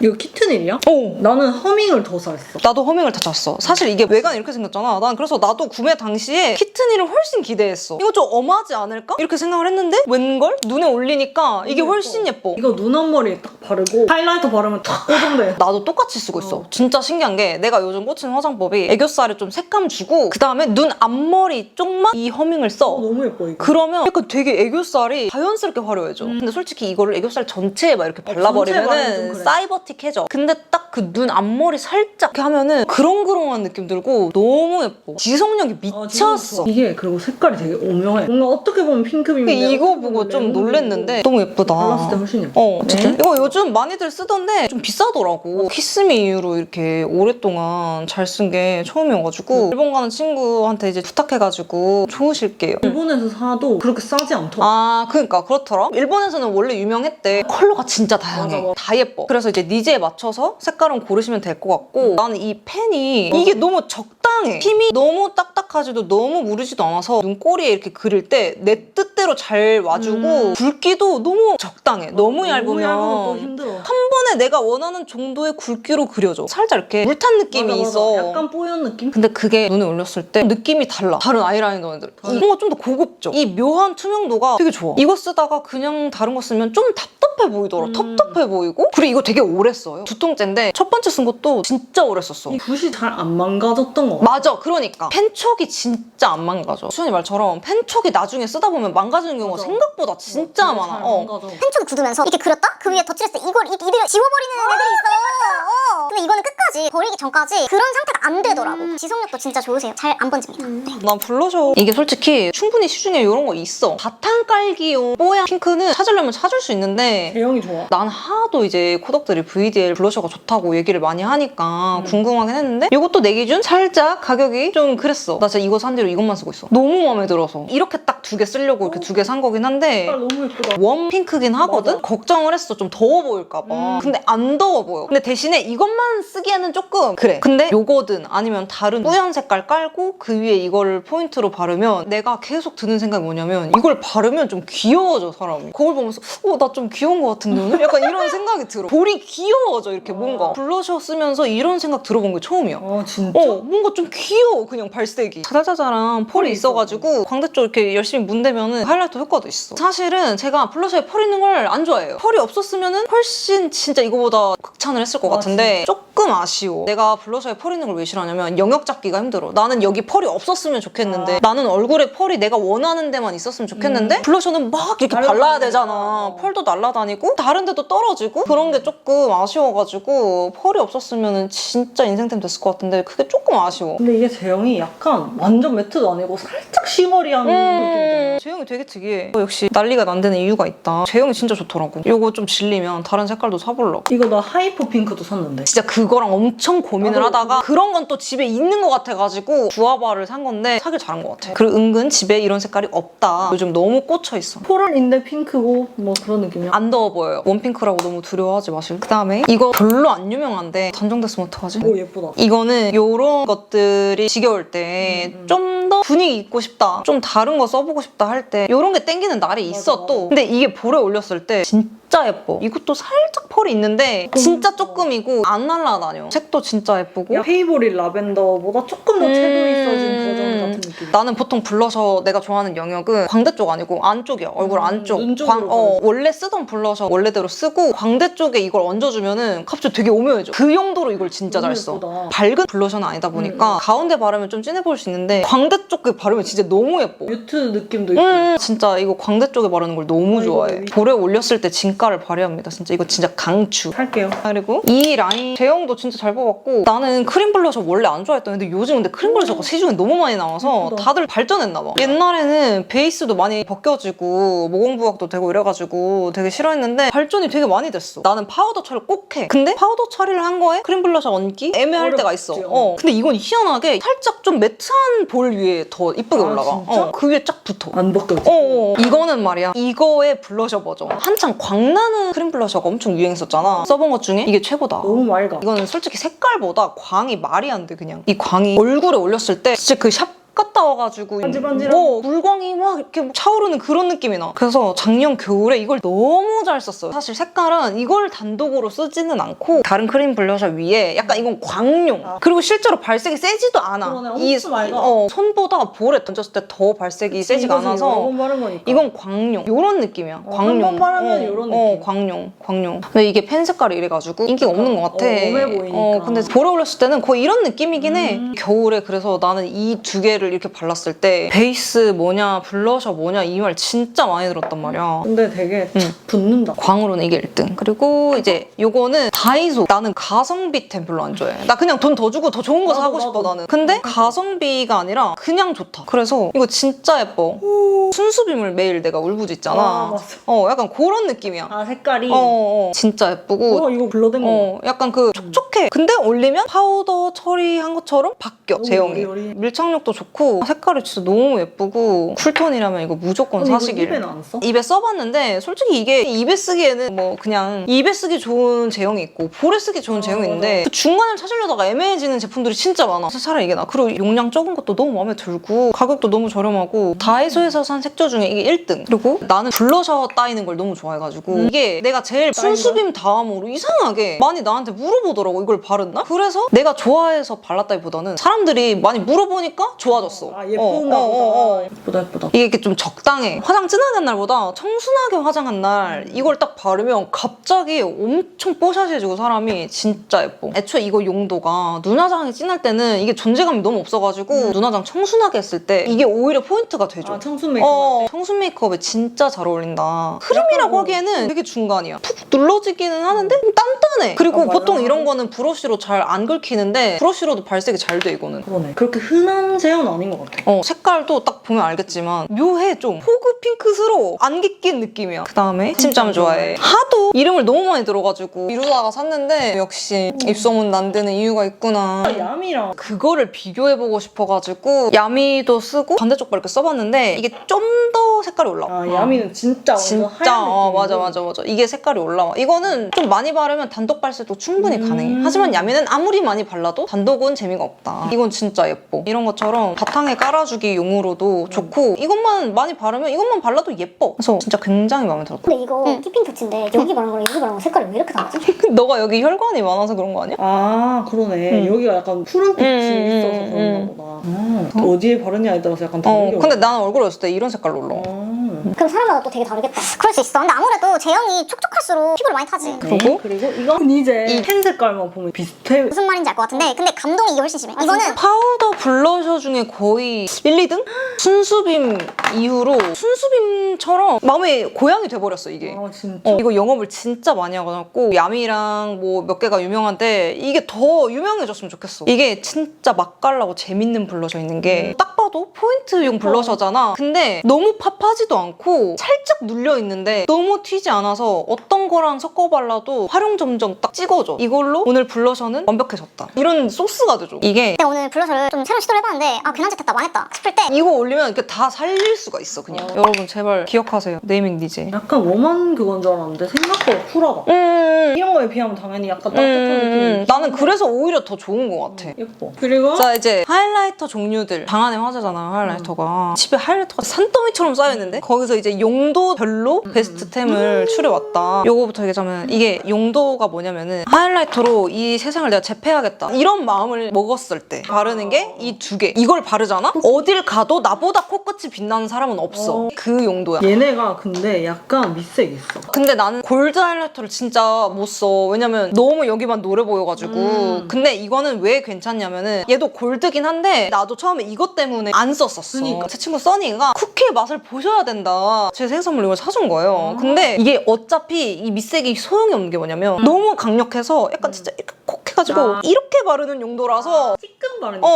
이거 키튼일이야? 오. 나는 허밍을 더 샀어. 나도 허밍을 다 잤어. 사실 이게 외관 이렇게 생겼잖아. 난 그래서 나도 구매 당시에 키트니를 훨씬 기대했어. 이거 좀 엄하지 않을까? 이렇게 생각을 했는데 웬걸? 눈에 올리니까 이게 훨씬 예뻐. 이거 눈 앞머리에 딱 바르고 하이라이터 바르면 탁 고정돼. 나도 똑같이 쓰고 있어. 진짜 신기한 게 내가 요즘 꽂힌 화장법이 애교살에 좀 색감 주고 그 다음에 눈 앞머리 쪽만 이 허밍을 써. 너무 예뻐 이거. 그러면 약간 되게 애교살이 자연스럽게 화려해져. 근데 솔직히 이거를 애교살 전체에 막 이렇게 전체에 바르면 좀 발라버리면은 그래. 사이버틱해져. 근데 딱 그 눈 앞머리 살짝 이렇게 하면은 그렁그렁한 느낌 들고 너무 예뻐. 지속력이 미쳤어. 이게 그리고 색깔이 되게 오묘해. 뭔가 어떻게 보면 핑크빛인데 이거 보고 좀 놀랬는데 너무 예쁘다. 발랐을 때 훨씬 예뻐. 어쨌든 네. 이거 요즘 많이들 쓰던데 좀 비싸더라고. 키스미 이후로 이렇게 오랫동안 잘 쓴 게 처음이어가지고 일본 가는 친구한테 이제 부탁해가지고 좋으실게요. 일본에서 사도 그렇게 싸지 않더라. 아 그러니까 그렇더라. 일본에서는 원래 유명했대. 컬러가 진짜 다양해. 맞아, 맞아. 다 예뻐. 그래서 이제 니즈에 맞춰서 색깔은 고르시면 될 것 같고 나는 이 펜이 이게 너무 적당해. 힘이 너무 딱딱하지도 너무 무르지도 않아서 눈꼬리에 이렇게 그릴 때 내 뜻대로 잘 와주고 굵기도 너무 적당해. 너무 얇으면 얇으면 또 힘들어. 한 번에 내가 원하는 정도의 굵기로 그려줘. 살짝 이렇게 물탄 느낌이 맞아, 맞아. 있어. 약간 뽀얀 느낌? 근데 그게 눈에 올렸을 때 느낌이 달라. 다른 아이라이너들. 뭔가 좀 더 고급져. 이 묘한 투명도가 되게 좋아. 이거 쓰다가 그냥 다른 거 쓰면 좀 답답해 보이더라. 텁텁해 보이고. 그리고 이거 되게 오래 써요. 두 통째인데 첫 번째 쓴 것도 진짜 오래 썼어. 이 붓이 잘 안 망가졌던 거 같아. 맞아. 그러니까 펜촉이 진짜 안 망가져. 수현이 말처럼 펜촉이 나중에 쓰다 보면 망가지는 경우가 맞아. 생각보다 진짜 잘 많아. 망가져. 펜촉이 굳으면서 이렇게 그렸다? 그 위에 덧칠했을 때 이걸 이대로 지워버리는 애들이 있어. 근데 이거는 끝까지 버리기 전까지 그런 상태가 안 되더라고. 지속력도 진짜 좋으세요. 잘 안 번집니다. 네. 난 블러셔 이게 솔직히 충분히 시중에 이런 거 있어. 바탕 깔기용 뽀얀 핑크는 찾으려면 찾을 수 있는데 대형이 좋아. 난 하도 이제 코덕들이 VDL 블러셔가 좋다고 얘기를 많이 하니까 궁금하긴 했는데 이것도 내 기준 살짝 가격이 좀 그랬어. 나 진짜 이거 산 뒤로 이것만 쓰고 있어. 너무 마음에 들어서 이렇게 딱 2개 쓰려고 이렇게 2개 산 거긴 한데 색깔 너무 예쁘다. 웜 핑크긴 하거든? 맞아. 걱정을 했어. 좀 더워 보일까봐. 근데 안 더워 보여. 근데 대신에 이것만 쓰기에는 조금 그래. 근데 요거든 아니면 다른 뿌연 색깔 깔고 그 위에 이거를 포인트로 바르면 내가 계속 드는 생각이 뭐냐면 이걸 바르면 좀 귀여워져 사람이. 거울 보면서 나 좀 귀여운 것 같은데 오늘? 약간 이런 생각이 들어. 볼이 귀여워져 이렇게 뭔가. 블러셔 쓰면서 이런 생각 들어본 게 처음이야. 진짜? 뭔가 좀 귀여워 그냥 발색이. 자자자자랑 폴이 있어가지고 광대 쪽 이렇게 열심히 열심히 문대면은 하이라이터 효과도 있어. 사실은 제가 블러셔에 펄 있는 걸 안 좋아해요. 펄이 없었으면은 훨씬 진짜 이거보다 극찬을 했을 것 같은데 조금 아쉬워. 내가 블러셔에 펄 있는 걸 왜 싫어하냐면 영역 잡기가 힘들어. 나는 여기 펄이 없었으면 좋겠는데 나는 얼굴에 펄이 내가 원하는 데만 있었으면 좋겠는데 블러셔는 막 이렇게 발라야 되잖아. 펄도 날아다니고 다른 데도 떨어지고 그런 게 조금 아쉬워가지고 펄이 없었으면 진짜 인생템 됐을 것 같은데 그게 조금 아쉬워. 근데 이게 제형이 약간 완전 매트도 아니고 살짝 시머리한 느낌이잖아. 제형이 되게 특이해. 역시 난리가 난다는 이유가 있다. 제형이 진짜 좋더라고. 이거 좀 질리면 다른 색깔도 사보려고. 이거 나 하이퍼 핑크도 샀는데. 진짜 그거랑 엄청 고민을 나도 하다가 그런 건 또 집에 있는 것 같아가지고 주아바를 산 건데 사길 잘한 것 같아. 그리고 은근 집에 이런 색깔이 없다. 요즘 너무 꽂혀있어. 코랄인데 핑크고 뭐 그런 느낌이야. 안 더워 보여요. 원핑크라고 너무 두려워하지 마시고. 그다음에 이거 별로 안 유명한데 단종됐으면 어떡하지? 오 예쁘다. 이거는 요런 것들이 지겨울 때 좀 더 분위기 있고 싶다, 좀 다른 거 써보고 싶다 할 때 요런 게 땡기는 날이 있어. 맞아. 또 근데 이게 볼에 올렸을 때 진짜 예뻐. 이것도 살짝 펄이 있는데 진짜 조금이고 안 날라다녀. 색도 진짜 예쁘고. 페이보리 라벤더보다 조금 더 채도 있어진 버전 같은 느낌. 나는 보통 블러셔 내가 좋아하는 영역은 광대 쪽 아니고 안쪽이야. 얼굴 안쪽. 눈 쪽으로 원래 쓰던 블러셔 원래대로 쓰고 광대 쪽에 이걸 얹어주면은 갑자기 되게 오묘해져. 그 용도로 이걸 진짜 너무 잘 써. 예쁘다. 밝은 블러셔는 아니다 보니까 가운데 바르면 좀 진해 보일 수 있는데 광대 쪽에 바르면 진짜 너무 예뻐. 뮤트 느낌도 있고. 진짜 이거 광대 쪽에 바르는 걸 너무 좋아해. 이거 볼에 올렸을 때 진가를 발휘합니다. 진짜 이거 진짜 강추. 살게요. 그리고 이 라인 제형도 진짜 잘 뽑았고 나는 크림 블러셔 원래 안 좋아했던 근데 요즘 근데 크림 블러셔가 시중에 너무 많이 나와서 예쁘다. 다들 발전했나 봐. 옛날에는 베이스도 많이 벗겨지고 모공부각도 되고 이래가지고 되게 싫어했는데 발전이 되게 많이 됐어. 나는 파우더 처리를 꼭 해. 근데 파우더 처리를 한 거에 크림 블러셔 얹기 애매할 때가 있어. 어렵지, 근데 이건 희한하게 살짝 좀 매트한 볼 위에 더 이쁘게 아, 올라가. 진짜? 그 위에 쫙 붙어. 안 벗겨져. 이거는 말이야 이거의 블러셔 버전. 한창 광나는 크림 블러셔가 엄청 유행했었잖아. 써본 것 중에 이게 최고다. 너무 맑아. 이거는 솔직히 색깔보다 광이 말이 안 돼. 그냥 이 광이 얼굴에 올렸을 때 진짜 그 샵 갔다 와가지고 반질반질한. 물광이 막 이렇게 차오르는 그런 느낌이 나. 그래서 작년 겨울에 이걸 너무 잘 썼어요. 사실 색깔은 이걸 단독으로 쓰지는 않고 다른 크림 블러셔 위에 약간 이건 광용. 그리고 실제로 발색이 세지도 않아. 그러네, 엄청 맑아. 손보다 볼에 던졌을 때 더 발색이 세지가 이거지, 않아서 여러 번 바른 거니까. 이건 광용. 요런 느낌이야. 광용. 한번 바르면 요런 느낌. 광용. 근데 이게 펜 색깔이 이래가지고 인기가 없는 것 같아. 엄해 보이니까. 근데 볼에 올렸을 때는 거의 이런 느낌이긴 해. 겨울에 그래서 나는 이 두 개를 이렇게 발랐을 때 베이스 뭐냐, 블러셔 뭐냐 이 말 진짜 많이 들었단 말이야. 근데 되게 착 붙는다. 광으로는 이게 1등. 그리고 이제 요거는 다이소. 나는 가성비템 별로 안 좋아해. 나 그냥 돈 더 주고 더 좋은 거 나도, 사고 싶어 나도. 나는. 근데 가성비가 아니라 그냥 좋다. 그래서 이거 진짜 예뻐. 순수빔을 매일 내가 울부짖잖아. 아, 맞아. 약간 그런 느낌이야. 아 색깔이. 진짜 예쁘고. 이거 블러된 거. 약간 그 촉촉해. 근데 올리면 파우더 처리한 것처럼 바뀌어, 제형이. 요리. 밀착력도 좋고 색깔이 진짜 너무 예쁘고 쿨톤이라면 이거 무조건 근데 이거 사시길. 입에는 안 써? 입에 써봤는데 솔직히 이게 입에 쓰기에는 뭐 그냥 입에 쓰기 좋은 제형이 있고 볼에 쓰기 좋은 제형이 있는데 그 중간을 찾으려다가 애매해지는 제품들이 진짜 많아. 그래서 차라리 이게 나. 그리고 용량 적은 것도 너무 마음에 들고 가격도 너무 저렴하고 다이소에서 산 색조 중에 이게 1등. 그리고 나는 블러셔 따이는 걸 너무 좋아해가지고 이게 내가 제일 순수빔 다음으로 이상하게 많이 나한테 물어보더라고. 이걸 바른다? 그래서 내가 좋아해서 발랐다기보다는 사람들이 많이 물어보니까 좋아졌어. 아 예쁜가 보다. 예쁘다. 이게 이렇게 좀 적당해. 화장 진하게 한 날보다 청순하게 화장한 날 이걸 딱 바르면 갑자기 엄청 뽀샤시해지고 사람이 진짜 예뻐. 애초에 이거 용도가 눈화장이 진할 때는 이게 존재감이 너무 없어가지고 눈화장 청순하게 했을 때 이게 오히려 포인트가 되죠. 아 청순 메이크업. 청순 메이크업에 진짜 잘 어울린다. 크림이라고 하기에는 되게 중간이야. 푹 눌러지기는 하는데 단단해. 그리고 아, 맞아. 보통 이런 거는 브러쉬로 잘 안 긁히는데 브러쉬로도 발색이 잘 돼 이거는. 그러네. 그렇게 흔한 제형은 아닌 것 같아. 색깔도 딱 보면 알겠지만 묘해. 좀 포그 핑크스러워. 안 깃긴 느낌이야. 그 다음에 침잠 좋아해. 하도 이름을 너무 많이 들어가지고 미루다가 샀는데 역시 입소문 난데는 이유가 있구나. 야미랑 그거를 비교해보고 싶어가지고 야미도 쓰고 반대쪽 발 이렇게 써봤는데 이게 좀 더 색깔이 올라와. 아 야미는 진짜 완전 하얀 느낌이고. 맞아. 이게 색깔이 올라와. 이거는 좀 많이 바르면 단독 발색도 충분히 가능해. 하지만 야미는 아무리 많이 발라도 단독은 재미가 없다. 이건 진짜 예뻐. 이런 것처럼 바탕에 깔아주기 용으로도 좋고 이것만 많이 바르면 이것만 발라도 예뻐. 그래서 진짜 굉장히 마음에 들었다. 근데 이거 티핑 터치인데 여기 바른 거랑 여기 바른 거 색깔이 왜 이렇게 다르지? 너가 여기 혈관이 많아서 그런 거 아니야? 아 그러네. 여기가 약간 푸른빛이 있어서 그런가 보다. 어디에 바르냐에 따라서 약간 다르게 근데 나는 얼굴 했을 때 이런 색깔로 올라. 그럼 사람마다 또 되게 다르겠다. 그럴 수 있어. 근데 아무래도 제형이 촉촉할수록 피부를 많이 타지. 그리고 이건 이제 이 펜 색깔만 보면 비슷해. 무슨 말인지 알 것 같은데 근데 감동이 이게 훨씬 심해. 이거는 파우더 블러셔 중에 거의 1, 2등? 순수빔 이후로 순수빔처럼 마음의 고향이 돼버렸어 이게. 아 진짜? 이거 영업을 진짜 많이 하고 야미랑 뭐 몇 개가 유명한데 이게 더 유명해졌으면 좋겠어. 이게 진짜 맛깔나고 재밌는 블러셔 있는 게 딱 봐도 포인트용 블러셔잖아. 근데 너무 팝하지도 않고 살짝 눌려있는데 너무 튀지 않아서 어떤 거랑 섞어 발라도 활용 점정 딱 찍어줘. 이걸로 오늘 블러셔는 완벽해졌다. 이런 소스가 되죠. 이게 내가 오늘 블러셔를 좀 새로운 시도를 해봤는데 아 괜한 짓 했다 망했다 싶을 때 이거 올리면 이렇게 다 살릴 수가 있어 그냥. 여러분 제발 기억하세요. 네이밍 니제. 약간 웜한 그건 줄 알았는데 생각보다 쿨하다. 이런 거에 비하면 당연히 약간 따뜻한 느낌이 나는 그래서 오히려 더 좋은 것 같아. 예뻐. 그리고 자 이제 하이라이터 종류들 장안의 화제잖아요 하이라이터가. 집에 하이라이터가 산더미처럼 쌓여있는데 거기서 이제 용도별로 베스트템을 추려왔다. 요거부터 얘기하자면 이게 용도가 뭐냐면은 하이라이터로 이 세상을 내가 제패하겠다 이런 마음을 먹었을 때 바르는 게 이 두 개. 이걸 바르잖아? 어딜 가도 나보다 코끝이 빛나는 사람은 없어. 그 용도야. 얘네가 근데 약간 밑색 있어. 근데 나는 골드 하이라이터를 진짜 못 써. 왜냐면 너무 여기만 노래 보여가지고. 근데 이거는 왜 괜찮냐면은 얘도 골드긴 한데 나도 처음에 이것 때문에 안 썼었어. 그러니까. 제 친구 써니가 쿠키의 맛을 보셔야 된다. 제 생선물 이걸 사준 거예요. 근데 이게 어차피 이 밑색이 소용이 없는 게 뭐냐면 너무 강력해서 약간 진짜 이렇게 콕 해가지고 이렇게 바르는 용도라서 찌끔 바르니까.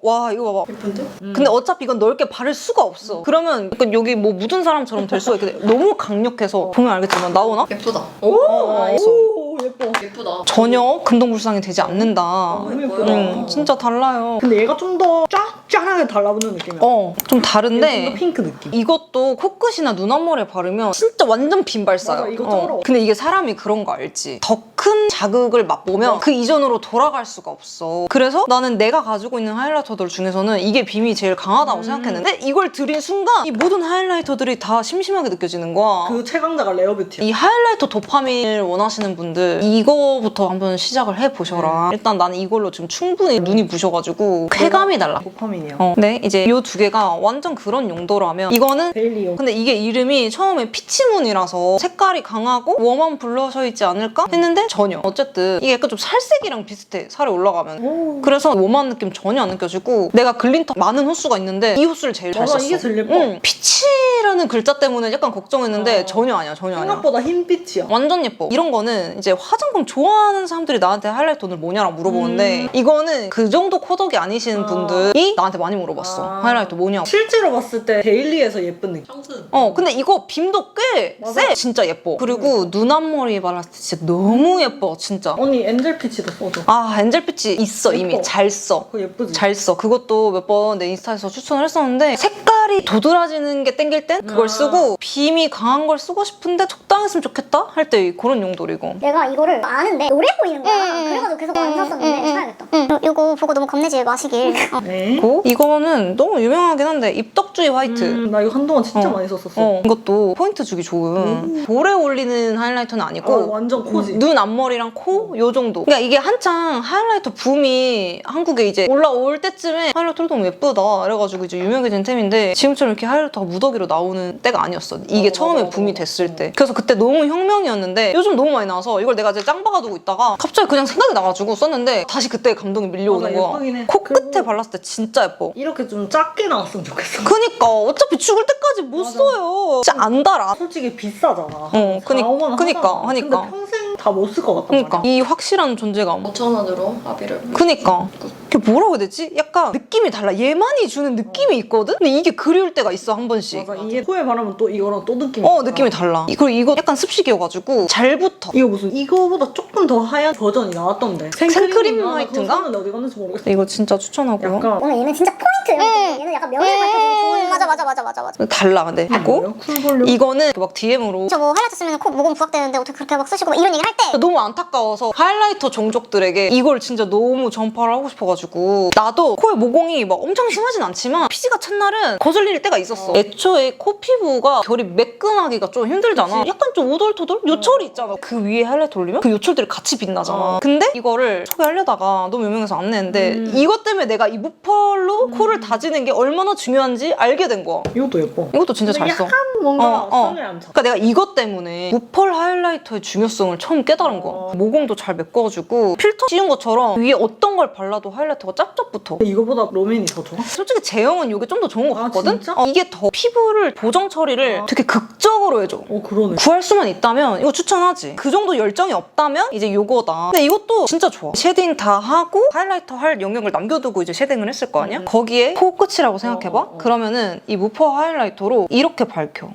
와 이거 봐봐. 예쁜데? 근데 어차피 이건 넓게 바를 수가 없어. 그러면 약간 여기 뭐 묻은 사람처럼 될 수가 있는데 너무 강력해서 보면 알겠지만 나오나? 예쁘다. 오 예뻐. 예쁘다. 전혀 금동불상이 되지 않는다. 너무 예쁘다. 진짜 달라요. 근데 얘가 좀 더 쫙쫙하게 달라붙는 느낌이야. 좀 다른데 좀더 핑크 느낌. 이것도 코끝이나 눈 앞머리에 바르면 진짜 완전 빈 발사야. 맞아, 이거 쩔어. 근데 이게 사람이 그런 거 알지? 더 큰 자극을 맛보면 그 이전으로 돌아갈 수가 없어. 그래서 나는 내가 가지고 있는 하이라이터들 중에서는 이게 빔이 제일 강하다고 생각했는데 이걸 들인 순간 이 모든 하이라이터들이 다 심심하게 느껴지는 거야. 그 최강자가 레어뷰티야. 이 하이라이터 도파민을 원하시는 분들 이거부터 한번 시작을 해보셔라. 일단 나는 이걸로 지금 충분히 눈이 부셔가지고 쾌감이 달라. 도파민이야. 네, 이제 이 두 개가 완전 그런 용도라면 이거는 데일리용. 근데 이게 이름이 처음에 피치문이라서 색깔이 강하고 웜한 블러셔이지 않을까 했는데 전혀. 어쨌든 이게 약간 좀 살색이랑 비슷해. 살이 올라가면. 그래서 웜한 느낌 전혀 안 느껴지고 내가 글린터 많은 호수가 있는데 이 호수를 제일 잘 맞아, 썼어. 이게 제일 예뻐. 피치라는 글자 때문에 약간 걱정했는데 전혀 아니야. 전혀 아니야. 생각보다 흰빛이야. 완전 예뻐. 이런 거는 이제 화장품 좋아하는 사람들이 나한테 하이라이터 오늘 뭐냐라고 물어보는데 이거는 그 정도 코덕이 아니신 분들이 나한테 많이 물어봤어. 하이라이터 뭐냐고. 실제로 봤을 때 데일리에서 예쁜 느낌. 청순. 근데 이거 빔도 꽤 맞아. 세. 진짜 예뻐. 그리고 눈 앞머리에 발랐을 때 진짜 너무 예뻐. 진짜. 언니 엔젤 피치도 써줘. 엔젤피치 있어. 이미 예뻐. 잘 써. 그거 예쁘지? 잘 써. 그것도 몇 번 내 인스타에서 추천을 했었는데 색깔이 도드라지는 게 땡길 땐 그걸 쓰고 빔이 강한 걸 쓰고 싶은데 적당했으면 좋겠다 할 때 그런 용도리고. 내가 이거를 아는데 오래 보이는 거야. 그래가지고 계속 안 샀었는데 사야겠다. 이거 보고 너무 겁내지 마시길. 네. 그리고 이거는 너무 유명하긴 한데 입덕주의 화이트. 나 이거 한동안 진짜 많이 썼었어. 이것도 포인트 주기 좋은 볼에 올리는 하이라이터는 아니고 완전 코지. 눈 앞머리랑 코 요 정도. 그러니까 이게 한창 하이라이터 붐이 한국에 이제 올라올 때쯤에 하이라이터 너무 예쁘다 이래가지고 이제 유명해진 템인데 지금처럼 이렇게 하이라이터가 무더기로 나오는 때가 아니었어. 이게 처음에 붐이 됐을 때. 그래서 그때 너무 혁명이었는데 요즘 너무 많이 나와서 이걸 내가 이제 짱 박아두고 있다가 갑자기 그냥 생각이 나가지고 썼는데 다시 그때 감동이 밀려오는 맞아, 거야. 예쁘긴 해. 코끝에 발랐을 때 진짜 예뻐. 이렇게 좀 작게 나왔으면 좋겠어. 그니까 어차피 죽을 때까지 못 써요. 진짜 안 달아. 솔직히 비싸잖아. 그니까 근데 하니까. 평생 다 못 쓸 것 같단 그니까 말이야. 이 확실한 존재감. 5,000원으로 합의를. 그니까 그게 뭐라고 해야 되지? 약간 느낌이 달라. 얘만이 주는 느낌이 있거든? 근데 이게 그리울 때가 있어 한 번씩. 맞아. 이게 코에 바르면 또 이거랑 또 느낌이 느낌이 달라. 그리고 이거 약간 습식이어가지고 잘 붙어. 이거 무슨 이거보다 조금 더 하얀 버전이 나왔던데. 생크림 화이트인가? 그거 샀는데 어디 갔는지 모르겠어. 이거 진짜 추천하고요. 약간 오늘 얘는 진짜 포인트. 얘는 약간 명예 발표 되게 좋은. 맞아. 달라가지고. 달라 근데 하고 뭐예요? 쿨볼륨? 이거는 막 DM으로 저 뭐 하이라이터 쓰면 코 모공 부각되는데 어떻게 그렇게 막 쓰시고 막 이런 얘기 할 때 너무 안타까워서 하이라이터 종족들에게 이걸 진짜 너무 전파를 하고 싶어가지고 나도 코에 모공이 막 엄청 심하진 않지만 피지가 첫날은 거슬릴 때가 있었어. 애초에 코 피부가 결이 매끈하기가 좀 힘들잖아. 약간 좀 오돌토돌? 요철이 있잖아. 그 위에 하이라이터 올리면 그 요철들이 같이 빛나잖아. 근데 이거를 소개하려다가 너무 유명해서 안 내는데 이것 때문에 내가 이 무펄로 코를 다지는 게 얼마나 중요한지 알게 된 거야. 이것도 예뻐. 이것도 진짜 잘 근데 써. 약간 뭔가 선을 안 차. 그러니까 내가 이것 때문에 무펄 하이라이터의 중요성을 처음 깨달은 거야. 모공도 잘 메꿔주고 필터 씌운 것처럼 위에 어떤 걸 발라도 하이라이터가 짭짭 붙어. 근데 이거보다 롬앤이 더 좋아? 솔직히 제형은 이게 좀 더 좋은 것 아, 같거든? 진짜? 이게 더 피부를 보정 처리를 되게 극적으로 해줘. 그러네. 구할 수만 있다면 이거 추천하지. 그 정도 열정이 없다면 이제 이거다. 근데 이것도 진짜 좋아. 쉐딩 다 하고 하이라이터 할 영역을 남겨두고 이제 쉐딩을 했을 거 아니야? 거기에 코 끝이라고 생각해봐. 그러면은 이 무퍼 하이라이터로 이렇게 밝혀.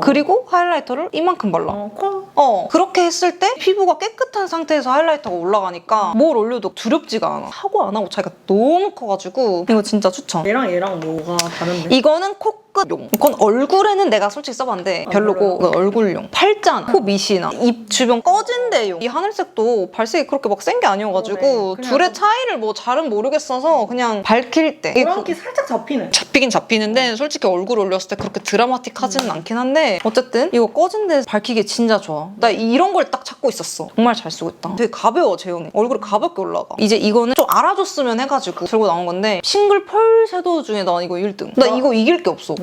그리고 하이라이터를 이만큼 발라. 그렇게 했을 때 피부가 깨끗한 상태에서 하이라이터가 올라가니까 뭘 올려도 두렵지가 않아. 하고 안 하고 차이가 너무 커가지고 이거 진짜 추천. 얘랑 뭐가 다른데? 이거는 코끝용. 이건 얼굴에는 내가 솔직히 써봤는데 별로고 이건 얼굴용. 팔자나 코 밑이나 입 주변 꺼진 데용. 이 하늘색도 발색이 그렇게 막 센 게 아니어가지고 그래. 둘의 차이를 뭐 잘은 모르겠어서 그냥 밝힐 때 노란기 살짝 잡히네. 잡히긴 잡히는데 솔직히 얼굴 올렸을 때 그렇게 드라마틱하지는 않긴 한데 어쨌든 이거 꺼진 데 밝히기 진짜 좋아. 나 이런 걸 딱 찾고 있었어. 정말 잘 쓰고 있다. 되게 가벼워 제형이. 얼굴이 가볍게 올라가. 이제 이거는 좀 알아줬으면 해가지고 들고 나온 건데 싱글 펄 섀도우 중에 나 이거 1등. 나 이거 이길 게 없어.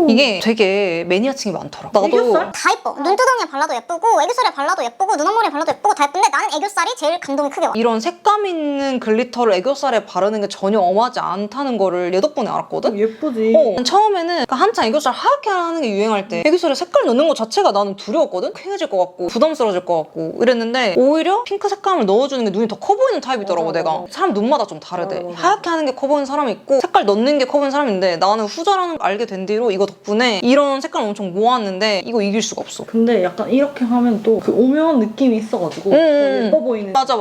이게 되게 매니아층이 많더라. 나도 애교살? 다 예뻐. 눈두덩이에 발라도 예쁘고 애교살에 발라도 예쁘고 눈앞머리에 발라도 예쁘고 다 예쁜데 나는 애교살이 제일 감동이 크게 와. 이런 색감 있는 글리터를 애교살에 바르는 게 전혀 엄하지 않다는 거를 얘 덕분에 알았거든? 예쁘지. 처음에는 그러니까 한창 애교살 하얗게 하는 게 유행할 때 애교살에 색깔 넣는 것 자체가 나는 두려웠거든? 퀭해질 것 같고 부담스러워질 것 같고 이랬는데 오히려 핑크 색감을 넣어주는 게 눈이 더 커 보이는 타입이더라고 내가. 사람 눈마다 좀 다르대. 맞아. 하얗게 하는 게 커 보이는 사람이 있고 색깔 넣는 게 커 보이는 사람이 있는데 나는 후자라는 걸 알게 된 뒤로 이거 덕분에 이런 색깔 엄청 모았는데 이거 이길 수가 없어. 근데 약간 이렇게 하면 또 그 오묘한 느낌이 있어가지고 더 예뻐 보이는. 맞아.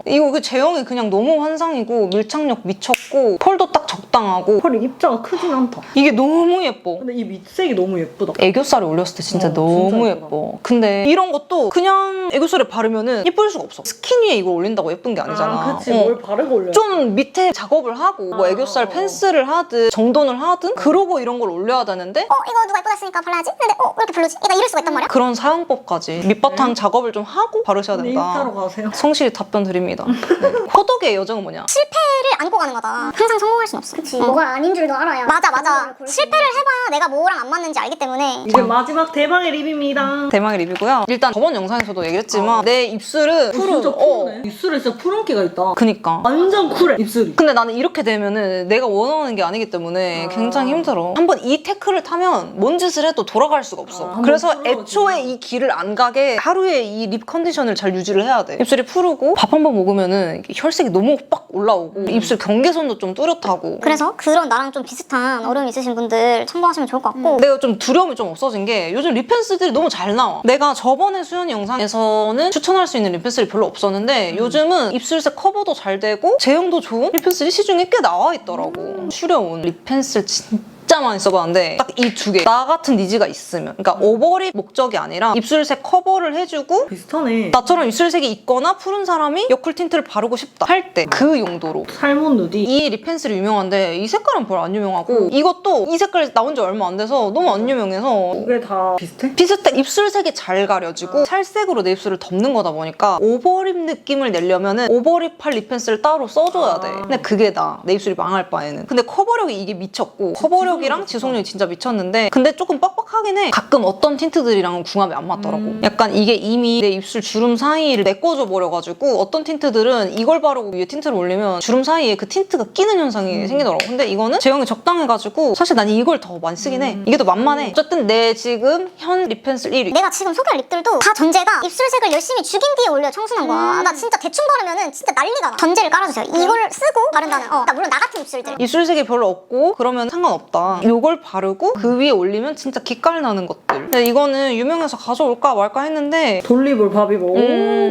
이거 그 제형이 그냥 너무 환상이고 밀착력 미쳤고 펄도 딱 적당하고 펄이 입자가 크진 않다. 이게 너무 예뻐. 근데 이 밑색이 너무 예쁘다. 애교살에 올렸을 때 진짜 너무 진짜 예뻐. 근데 이런 것도 그냥 애교살에 바르면은 예쁠 수가 없어. 스킨 위에 이걸 올린다고 예쁜 게 아니잖아. 그치. 뭘 바르고 올려. 좀 밑에 작업을 하고 뭐 애교살 펜슬을 하든 정돈을 하든 그러고 이런 걸 올려야 되는데 이거 누가 예쁘다 했으니까 발라야지. 근데 왜 이렇게 별로지? 약간 이럴 수가 있단 말이야. 그런 사용법까지 밑바탕 작업을 좀 하고 바르셔야 근데 된다. 인스타로 가세요. 성실히 답변 드립니다. 네. 호덕의 여정은 뭐냐? 실패를 안고 가는 거다. 항상 성공할 순 없어. 그치. 뭐가 아닌 줄도 알아야. 맞아. 실패를 해봐야 내가 뭐랑 안 맞는지 알기 때문에. 이제 마지막 대박의 립입니다. 대망의 립이고요. 일단 저번 영상에서도 얘기했지만 내 입술은 진짜 푸르네. 입술에 진짜 푸른기가 있다. 그니까. 완전 쿨해 입술이. 근데 나는 이렇게 되면은 내가 원하는 게 아니기 때문에 굉장히 힘들어. 한번 이 태클을 타면 뭔 짓을 해도 돌아갈 수가 없어. 한번 그래서 풀어야지. 애초에 이 길을 안 가게 하루에 이 립 컨디션을 잘 유지를 해야 돼. 입술이 푸르고 밥 한 번 먹으면은 혈색이 너무 빡 올라오고 입술 경계선도 좀 뚜렷하고. 그래서 그런 나랑 좀 비슷한 어려움 있으신 분들 참고하시면 좋을 것 같고. 내가 좀 두려움이 좀 없어진 게 요즘 립 펜슬들이 너무 잘 나와. 내가 저번에 수연이 영상에서는 추천할 수 있는 립 펜슬이 별로 없었는데 요즘은 입술색 커버도 잘 되고 제형도 좋은 립 펜슬이 시중에 꽤 나와 있더라고. 추려온 립 펜슬 진짜 많이 써봤는데 딱 이 두 개. 나 같은 니즈가 있으면. 그러니까 오버립 목적이 아니라 입술색 커버를 해주고 비슷하네. 나처럼 입술색이 있거나 푸른 사람이 여쿨 틴트를 바르고 싶다 할 때 그 용도로. 살몬 누디. 이 립 펜슬이 유명한데 이 색깔은 별로 안 유명하고 이것도 이 색깔 나온 지 얼마 안 돼서 너무 안 유명해서 두 개 다 비슷해? 비슷해. 입술색이 잘 가려지고 살색으로 내 입술을 덮는 거다 보니까 오버립 느낌을 내려면은 오버립할 립 펜슬을 따로 써줘야 돼. 근데 그게 나. 내 입술이 망할 바에는. 근데 커버력이 이게 미쳤고 커버력이랑 지속력이 진짜 미쳤는데 근데 조금 뻑뻑하긴 해. 가끔 어떤 틴트들이랑은 궁합이 안 맞더라고. 약간 이게 이미 내 입술 주름 사이를 메꿔줘 버려가지고 어떤 틴트들은 이걸 바르고 위에 틴트를 올리면 주름 사이에 그 틴트가 끼는 현상이 생기더라고. 근데 이거는 제형이 적당해가지고 사실 난 이걸 더 많이 쓰긴 해. 이게 더 만만해. 어쨌든 내 지금 현 립 펜슬 1위. 내가 지금 소개할 립들도 다 전제가 입술색을 열심히 죽인 뒤에 올려 청순한 거야. 나 진짜 대충 바르면은 진짜 난리가 나. 전제를 깔아주세요. 이걸 쓰고 바른다는. 그러니까 물론 나 같은 입술들. 입술색이 별로 없고 그러면 상관없다. 요걸 바르고 그 위에 올리면 진짜 기깔 나는 것들. 근데 이거는 유명해서 가져올까 말까 했는데 돌리볼 바비볼. 오,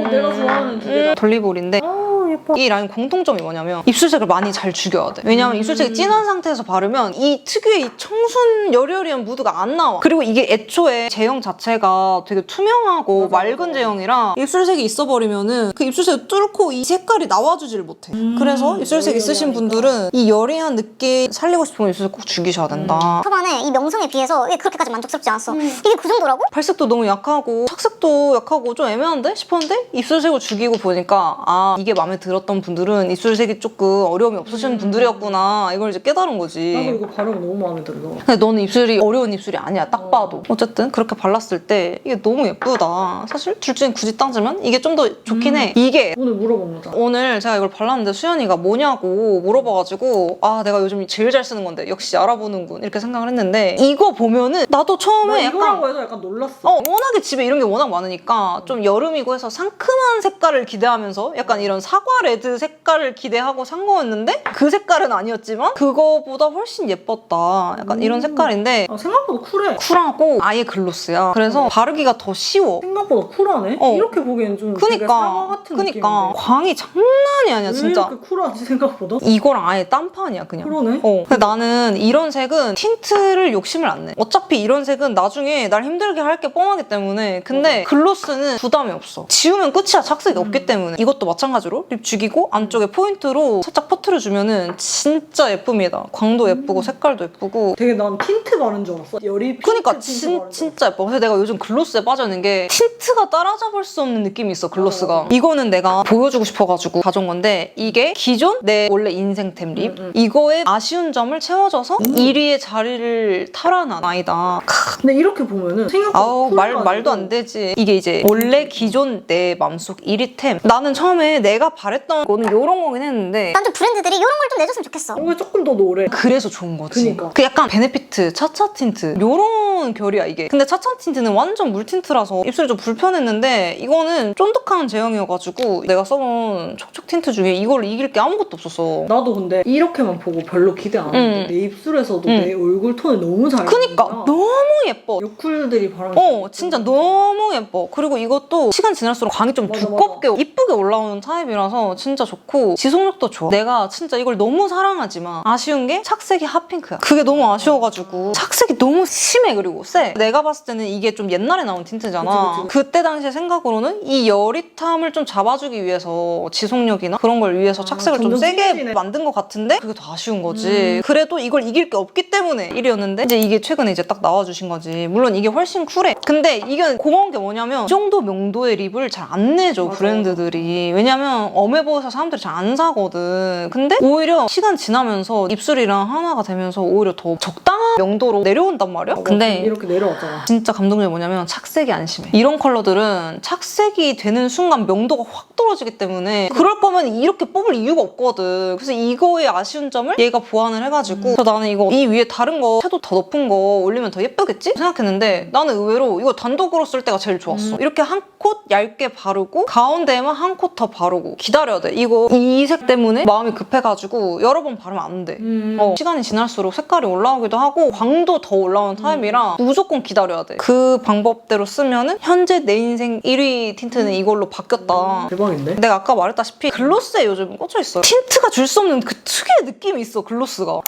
내가 좋아하는 두 개다. 돌리볼인데 아 예뻐. 예뻐. 이 라인 공통점이 뭐냐면 입술색을 많이 잘 죽여야 돼. 왜냐면 입술색이 진한 상태에서 바르면 이 특유의 이 청순 여리여리한 무드가 안 나와. 그리고 이게 애초에 제형 자체가 되게 투명하고 맑은 제형이라 입술색이 있어버리면은 그 입술색을 뚫고 이 색깔이 나와주지를 못해. 그래서 입술색 있으신 분들은 이 여리한 느낌 살리고 싶으면 입술색 꼭 죽이셔야 된다. 초반에 이 명성에 비해서 왜 그렇게까지 만족스럽지 않았어. 이게 그 정도라고? 발색도 너무 약하고 착색도 약하고 좀 애매한데 싶었는데 입술색을 죽이고 보니까 아 이게 마음에 들었던 분들은 입술색이 조금 어려움이 없으신 분들이었구나 이걸 이제 깨달은 거지. 나도 이거 바르고 너무 마음에 들어. 근데 너는 입술이 어려운 입술이 아니야 딱 봐도. 어쨌든 그렇게 발랐을 때 이게 너무 예쁘다. 사실 둘 중에 굳이 따지면 이게 좀 더 좋긴 해. 이게 오늘 물어본 거잖아. 오늘 제가 이걸 발랐는데 수연이가 뭐냐고 물어봐가지고 아 내가 요즘 제일 잘 쓰는 건데 역시 알아보는군 이렇게 생각을 했는데 이거 보면은 나도 나 처음에 이거라고 해서 약간 놀랐어. 워낙에 집에 이런 게 워낙 많으니까 좀 여름이고 해서 상큼한 색깔을 기대하면서 약간 이런 사과 레드 색깔을 기대하고 산 거였는데 그 색깔은 아니었지만 그거보다 훨씬 예뻤다. 약간 이런 색깔인데 아, 생각보다 쿨해. 쿨하고 아예 글로스야. 그래서 바르기가 더 쉬워. 생각보다 쿨하네? 이렇게 보기엔 좀 되게 사과 같은 느낌인데. 광이 장난이 아니야 왜 진짜. 이렇게 쿨하지 생각보다? 이거랑 아예 딴판이야 그냥. 그러네. 근데 나는 이런 색은 틴트를 욕심을 안 내. 어차피 이런 색은 나중에 날 힘들게 할 게 뻔하기 때문에. 근데 글로스는 부담이 없어. 지우면 끝이야. 착색이 없기 때문에. 이것도 마찬가지로 립 죽이고 안쪽에 포인트로 살짝 퍼트려주면은 진짜 예쁩니다. 광도 예쁘고 색깔도 예쁘고. 되게 난 틴트 바른 줄 알았어. 열이 핑크 그니까 틴트 바른 줄 진짜 예뻐. 그래서 내가 요즘 글로스에 빠져있는 게 틴트가 따라잡을 수 없는 느낌이 있어 글로스가. 이거는 내가 보여주고 싶어가지고 가져온 건데 이게 기존 내 원래 인생템 립 이거에 아쉬운 점을 채워줘서 1위의 자리를 탈환한 아이다. 근데 이렇게 보면은 생각보다 아우 말도 안 되지. 이게 이제 원래 기존 내 맘속 1위템. 나는 처음에 내가 바랬던 거는 이런 거긴 했는데 난 좀 브랜드들이 이런 걸 좀 내줬으면 좋겠어. 이게 조금 더 노래. 그래서 좋은 거지. 그니까. 그 약간 베네피트, 차차 틴트 요런 결이야 이게. 근데 차차 틴트는 완전 물 틴트라서 입술이 좀 불편했는데 이거는 쫀득한 제형이어가지고 내가 써본 촉촉 틴트 중에 이걸 이길 게 아무것도 없었어. 나도 근데 이렇게만 보고 별로 기대 안 했는데 내 입술에서도 내 얼굴 톤이 너무 잘 그니까 나오니까 너무 예뻐. 여쿨들이 바르면 진짜 너무 예뻐. 그리고 이것도 시간 지날수록 광이 좀 맞아, 두껍게 이쁘게 올라오는 타입이라서 진짜 좋고 지속력도 좋아. 내가 진짜 이걸 너무 사랑하지만 아쉬운 게 착색이 핫핑크야. 그게 너무 아쉬워가지고 착색이 너무 심해. 그리고 세. 내가 봤을 때는 이게 좀 옛날에 나온 틴트잖아. 그치. 그때 당시에 생각으로는 이 여릿함을 좀 잡아주기 위해서 지속력이나 그런 걸 위해서 착색을 좀 점점 세게 진해지네. 만든 것 같은데 그게 더 아쉬운 거지. 그래도 이걸 이길 게 없기 때문에 1위였는데 이제 이게 최근에 이제 딱 나와주신 거지. 물론 이게 훨씬 쿨해. 근데 이게 고마운 게 뭐냐면 이 정도 명도의 립을 잘 안 내줘 맞아. 브랜드들이. 왜냐면 엄해 보여서 사람들이 잘 안 사거든. 근데 오히려 시간 지나면서 입술이랑 하나가 되면서 오히려 더 적당한 명도로 내려온단 말이야. 근데 이렇게 내려왔잖아. 진짜 감동적인 게 뭐냐면 착색이 안 심해. 이런 컬러들은 착색이 되는 순간 명도가 확 떨어지기 때문에 그럴 거면 이렇게 뽑을 이유가 없거든. 그래서 이거의 아쉬운 점을 얘가 보완을 해가지고 그래서 나는 이거 이 위에 다른 거 채도 더 높은 거 올리면 더 예쁘겠지? 생각했는데 나는 의외로 이거 단독으로 쓸 때가 제일 좋았어. 이렇게 한 콧 얇게 바르고 가운데에만 한 콧 더 바르고 기다려야 돼. 이거 이 색 때문에 마음이 급해가지고 여러 번 바르면 안 돼. 시간이 지날수록 색깔이 올라오기도 하고 광도 더 올라오는 타입이라 무조건 기다려야 돼. 그 방법대로 쓰면은 현재 내 인생 1위 틴트는 이걸로 바뀌었다. 대박인데? 내가 아까 말했다시피 글로스에 요즘 꽂혀있어요. 틴트가 줄 수 없는 그 특유의 느낌이 있어 글로스가.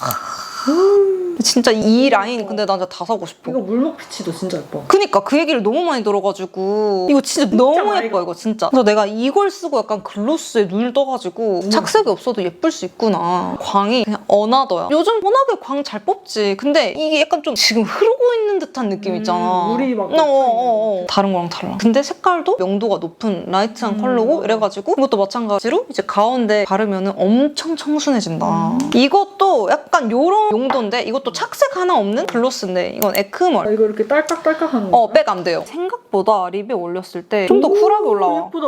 진짜 이 라인 근데 나 진짜 다 사고 싶어. 이거 물먹 피치도 진짜 예뻐. 그니까 그 얘기를 너무 많이 들어가지고 이거 진짜 너무 많이 예뻐 이거 진짜. 그래서 내가 이걸 쓰고 약간 글로스에 눈을 떠가지고 착색이 없어도 예쁠 수 있구나. 광이 그냥 어나더야. 요즘 워낙에 광 잘 뽑지. 근데 이게 약간 좀 지금 흐르고 있는 듯한 느낌 있잖아. 물이 막 다른 거랑 달라. 근데 색깔도 명도가 높은 라이트한 컬러고 이래가지고 이것도 마찬가지로 이제 가운데 바르면 엄청 청순해진다. 이것도 약간 요런 용도인데 이것도 착색 하나 없는 글로스인데 이건 에크멀. 이거 이렇게 딸깍딸깍하는 거. 백 안 돼요. 생각보다 립에 올렸을 때 좀 더 쿨하게 올라와. 예쁘다.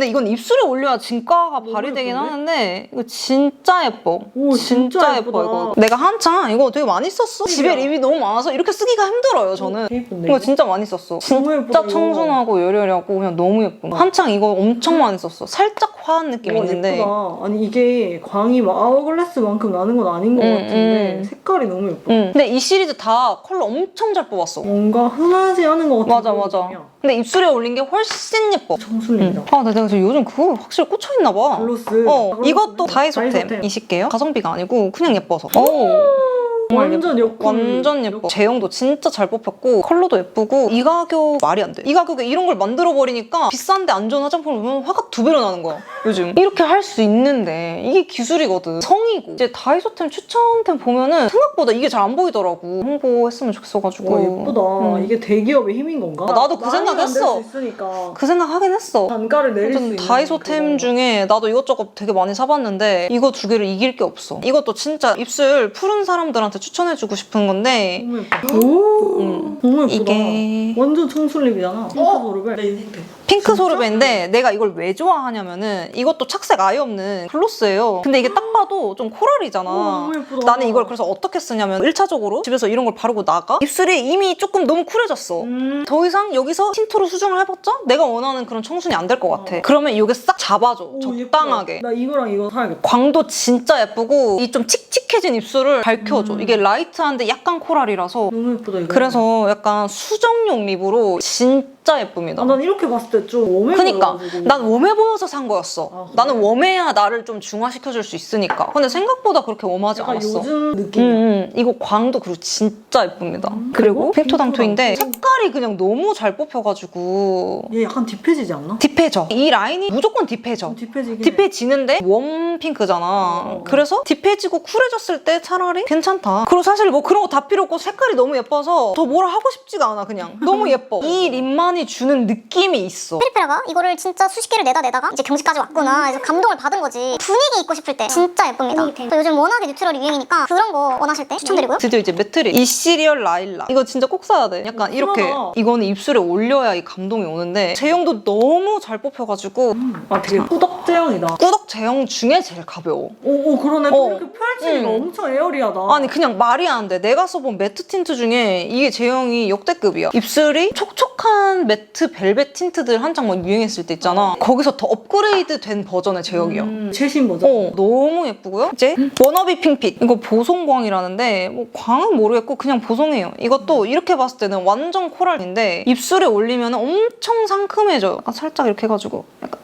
이건 입술에 올려야 진가가 발휘되긴 예쁜데? 하는데 이거 진짜 예뻐. 오, 진짜 예쁘다. 이거. 내가 한창 이거 되게 많이 썼어. 집에 립이 너무 많아서 이렇게 쓰기가 힘들어요 저는. 예쁜데, 이거 이거? 진짜 많이 썼어. 너무 예쁘다, 진짜 이거. 청순하고 여려하고 그냥 너무 예쁜 거. 한창 이거 엄청 많이 썼어. 살짝 화한 느낌 와, 있는데 예쁘다. 아니 이게 광이 막 아워글래스만큼 나는 건 아닌 것 같은데 색깔이 너무 예뻐. 근데 이 시리즈 다 컬러 엄청 잘 뽑았어. 뭔가 흔하지 않은 것 같은 맞아, 그런 맞아. 느낌이야. 근데 입술에 올린 게 훨씬 예뻐. 청순이다. 아, 내가 지금 요즘 그거 확실히 꽂혀있나 봐. 글로스. 이것도 다이소템 다이소템. 20개요. 가성비가 아니고 그냥 예뻐서. 정말 완전 예뻐. 완전 예뻐. 제형도 진짜 잘 뽑혔고 컬러도 예쁘고 이 가격 말이 안 돼. 이 가격에 이런 걸 만들어 버리니까 비싼데 안 좋은 화장품을 보면 화가 2배로 나는 거야. 요즘 이렇게 할 수 있는데 이게 기술이거든. 성이고 이제 다이소템 추천템 보면은 생각보다 이게 잘 안 보이더라고. 홍보했으면 좋겠어가지고. 와 예쁘다. 이게 대기업의 힘인 건가? 나도 그 많이 생각했어. 만들 수 있으니까 그 생각 하긴 했어. 단가를 내릴 수 좀 있는 다이소템 그거. 중에 나도 이것저것 되게 많이 사봤는데 이거 2개를 이길 게 없어. 이것도 진짜 입술 푸른 사람들한테 추천해주고 싶은 건데 너무 예쁘다. 오 너무 예쁘다. 이게 완전 청순립이잖아. 핑크도르벨. 내 인생템. 핑크 소르베인데 내가 이걸 왜 좋아하냐면은 이것도 착색 아예 없는 글로스예요. 근데 이게 딱 봐도 좀 코랄이잖아. 너무 예쁘다. 나는 이걸 그래서 어떻게 쓰냐면 1차적으로 집에서 이런 걸 바르고 나가 입술이 이미 조금 너무 쿨해졌어. 더 이상 여기서 틴트로 수정을 해봤자 내가 원하는 그런 청순이 안 될 것 같아. 그러면 이게 싹 잡아줘. 오, 적당하게. 예쁘다. 나 이거랑 이거 사야겠다. 광도 진짜 예쁘고 이 좀 칙칙해진 입술을 밝혀줘. 이게 라이트한데 약간 코랄이라서 너무 예쁘다 이거. 그래서 약간 수정용 립으로 진짜 예쁩니다. 난 이렇게 봤을 때 좀 웜해 그니까 보여가지고. 난 웜해 보여서 산 거였어. 아, 그래? 나는 웜해야 나를 좀 중화시켜줄 수 있으니까. 근데 생각보다 그렇게 웜하지 약간 않았어. 요즘 느낌이야. 이거 광도 그리고 진짜 예쁩니다. 그리고 핑토당토인데 색깔이 그냥 너무 잘 뽑혀가지고 얘 약간 딥해지지 않나? 딥해져. 이 라인이 무조건 딥해져. 딥해지긴 해. 딥해지는데 웜 핑크잖아. 그래서 딥해지고 쿨해졌을 때 차라리 괜찮다. 그리고 사실 뭐 그런 거 다 필요 없고 색깔이 너무 예뻐서 더 뭐라 하고 싶지가 않아 그냥. 너무 예뻐. 이 립만이 주는 느낌이 있어. 페리페라가 이거를 진짜 수십 개를 내다가 이제 경지까지 왔구나 그래서 감동을 받은 거지. 분위기 있고 싶을 때 진짜 예쁩니다. 또 요즘 워낙에 뉴트럴이 유행이니까 그런 거 원하실 때 추천드리고요. 드디어 이제 매트립. 이 시리얼 라일락. 이거 진짜 꼭 사야 돼. 약간 이렇게. 편하다. 이거는 입술에 올려야 이 감동이 오는데 제형도 너무 잘 뽑혀가지고 아 되게 꾸덕 제형이다. 꾸덕 제형 중에 제일 가벼워. 오 그러네. 또 이렇게 펼치니까 응. 엄청 에어리하다. 아니 그냥 말이 안 돼. 내가 써본 매트 틴트 중에 이게 제형이 역대급이야. 입술이 촉촉한 매트 벨벳 틴트들 한창 막 유행했을 때 있잖아. 거기서 더 업그레이드 된 버전의 제형이야. 최신 버전. 너무 예쁘고요. 이제 워너비 핑핏. 이거 보송광이라는데 뭐 광은 모르겠고 그냥 보송해요. 이것도 이렇게 봤을 때는 완전 코랄인데 입술에 올리면 엄청 상큼해져요. 약간 살짝 이렇게 해가지고 약간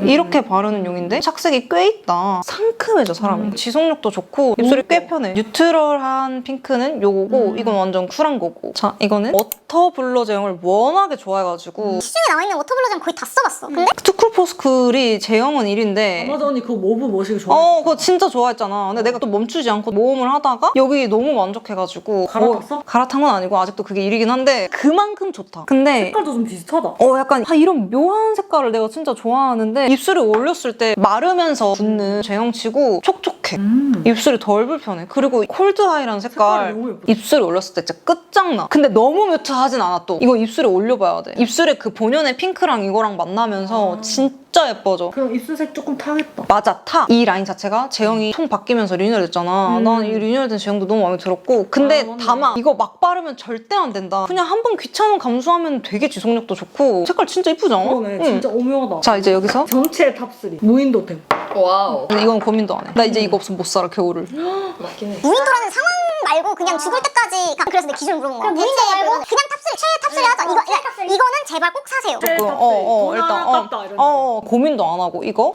이렇게 바르는 용인데 착색이 꽤 있다. 상큼해져 사람이. 지속력도 좋고 입술이 꽤 편해. 뉴트럴한 핑크는 요거고 이건 완전 쿨한 거고. 자 이거는 워터 블러 제형을 워낙에 좋아해가지고 시중에 나와 있는 워터 블러는 거의 다 써봤어. 근데 투쿨포스쿨이 제형은 1인데 맞아 언니 그거 모브 머시기 좋아. 그거 진짜 좋아했잖아. 근데 내가 또 멈추지 않고 모험을 하다가 여기 너무 만족해가지고 갈아탔어? 갈아탄 건 아니고 아직도 그게 1이긴 한데 그만큼 좋다. 근데 색깔도 좀 비슷하다. 약간 이런 묘한 색깔을 내가 진짜 좋아하는데 입술에 올렸을 때 마르면서 붙는 제형치고 촉촉해. 입술이 덜 불편해. 그리고 콜드 하이라는 색깔이 색깔 너무 예쁘다. 입술에 올렸을 때 진짜 끝장나. 근데 너무 뮤트하진 않아 또. 이거 입술에 올려봐야 돼. 입술에 그 본연의 핑크랑 이거랑 만나면서 진짜 예뻐져. 그럼 입술색 조금 타겠다. 맞아 타. 이 라인 자체가 제형이 통 바뀌면서 리뉴얼 됐잖아. 난 이 리뉴얼된 제형도 너무 마음에 들었고 근데 맞네. 다만 이거 막 바르면 절대 안 된다. 그냥 한 번 귀찮은 감수하면 되게 지속력도 좋고 색깔 진짜 이쁘지 않아? 그러네. 응. 진짜 오묘하다. 자 이제 여기서 전체 탑3 무인도템. 와우. 근데 이건 고민도 안 해. 나 이제 이거 없으면 못 살아 겨울을. 맞긴 해. 무인도라는 상황 말고 그냥 죽을 때까지 그래서 내 기준을 물어본 거야. 무인도 말고 그냥 최애 탑3 하자. 이거는 제발 꼭 사세요. 일단 고민도 안 하고 이거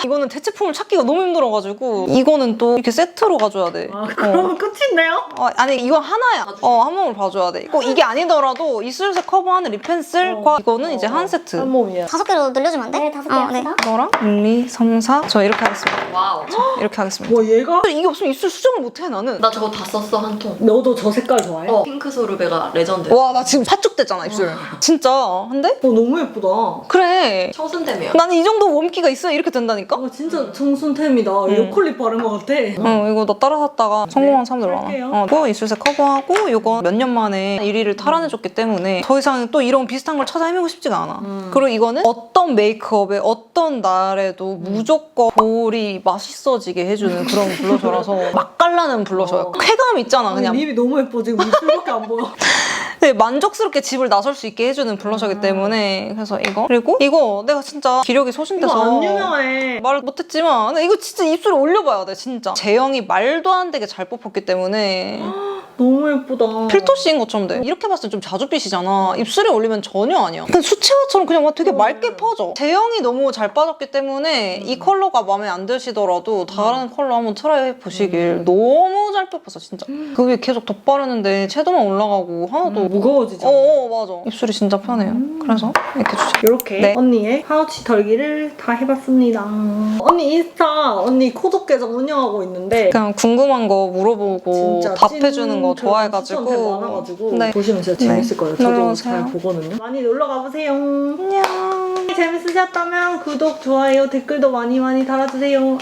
이거는 대체품을 찾기가 너무 힘들어가지고 이거는 또 이렇게 세트로 가져야 돼. 그러면 끝인데요? 아니 이건 하나야. 한 몸을 봐줘야 돼. 꼭 이게 아니더라도 이슬색 커버하는 립 펜슬과 이거는 이제 한 세트. 한 몸이야. 5개로 늘려주면 안 돼? 네, 5개 네. 이거랑 1, 2, 3, 4. 저 이렇게 하겠습니다. 와우. 이렇게 하겠습니다. 와 얘가 이게 없으면 입술 수정을 못해 나는. 나 저거 다 썼어 한 통. 너도 저 색깔 좋아해? 핑크 소르베가 레전드. 와 나 지금 파죽됐잖아 입술. 진짜. 근데 너무 예쁘다. 그래. 청순템이야. 나는 이 정도 웜기가 있어야 이렇게 된다니까. 진짜 청순템이다. 요컬립 바른 것 같아. 이거 나 따라 샀다가 성공한 사람들 살게요. 많아. 이거 있을색 커버하고 이거 몇 년 만에 1위를 탈환해줬기 때문에 더 이상 또 이런 비슷한 걸 찾아 헤매고 싶지가 않아. 그리고 이거는 어떤 메이크업에 어떤 날에도 무조건 볼이 맛있어지게 해주는 그런 블러셔라서 맛깔나는 블러셔야. 쾌감 있잖아 그냥. 립이 너무 예뻐. 지금 입술밖에 안 보여. 네, 만족스럽게 집을 나설 수 있게 해주는 블러셔이기 때문에 그래서 이거 그리고 이거 내가 진짜 기력이 소진돼서 이거 안 유명해. 말을 못했지만 근데 이거 진짜 입술에 올려봐야 돼 진짜. 제형이 말도 안 되게 잘 뽑혔기 때문에 너무 예쁘다. 필터 씌인 것처럼 돼. 이렇게 봤을 때 좀 자주빛이잖아. 입술에 올리면 전혀 아니야. 근데 수채화처럼 그냥 막 되게 맑게 퍼져. 제형이 너무 잘 빠졌기 때문에 이 컬러가 마음에 안 드시더라도 다른 컬러 한번 트라이 해보시길. 너무 잘 뽑혔어 진짜. 그 위에 계속 덧바르는데 채도만 올라가고 하나도 무거워지잖아. 맞아. 입술이 진짜 편해요. 그래서 이렇게 주세요. 이렇게 네. 언니의 파우치 덜기를 다 해봤습니다. 언니 인스타 언니 코독 계정 운영하고 있는데 그냥 궁금한 거 물어보고 진짜 답해주는 거 찐 추천 댓글 좋아해가지고 많아가지고 네. 보시면 진짜 재밌을 거예요. 놀러 저도 오세요. 잘 보거든요. 많이 놀러 가보세요. 안녕. 재밌으셨다면 구독, 좋아요, 댓글도 많이 달아주세요. 안녕.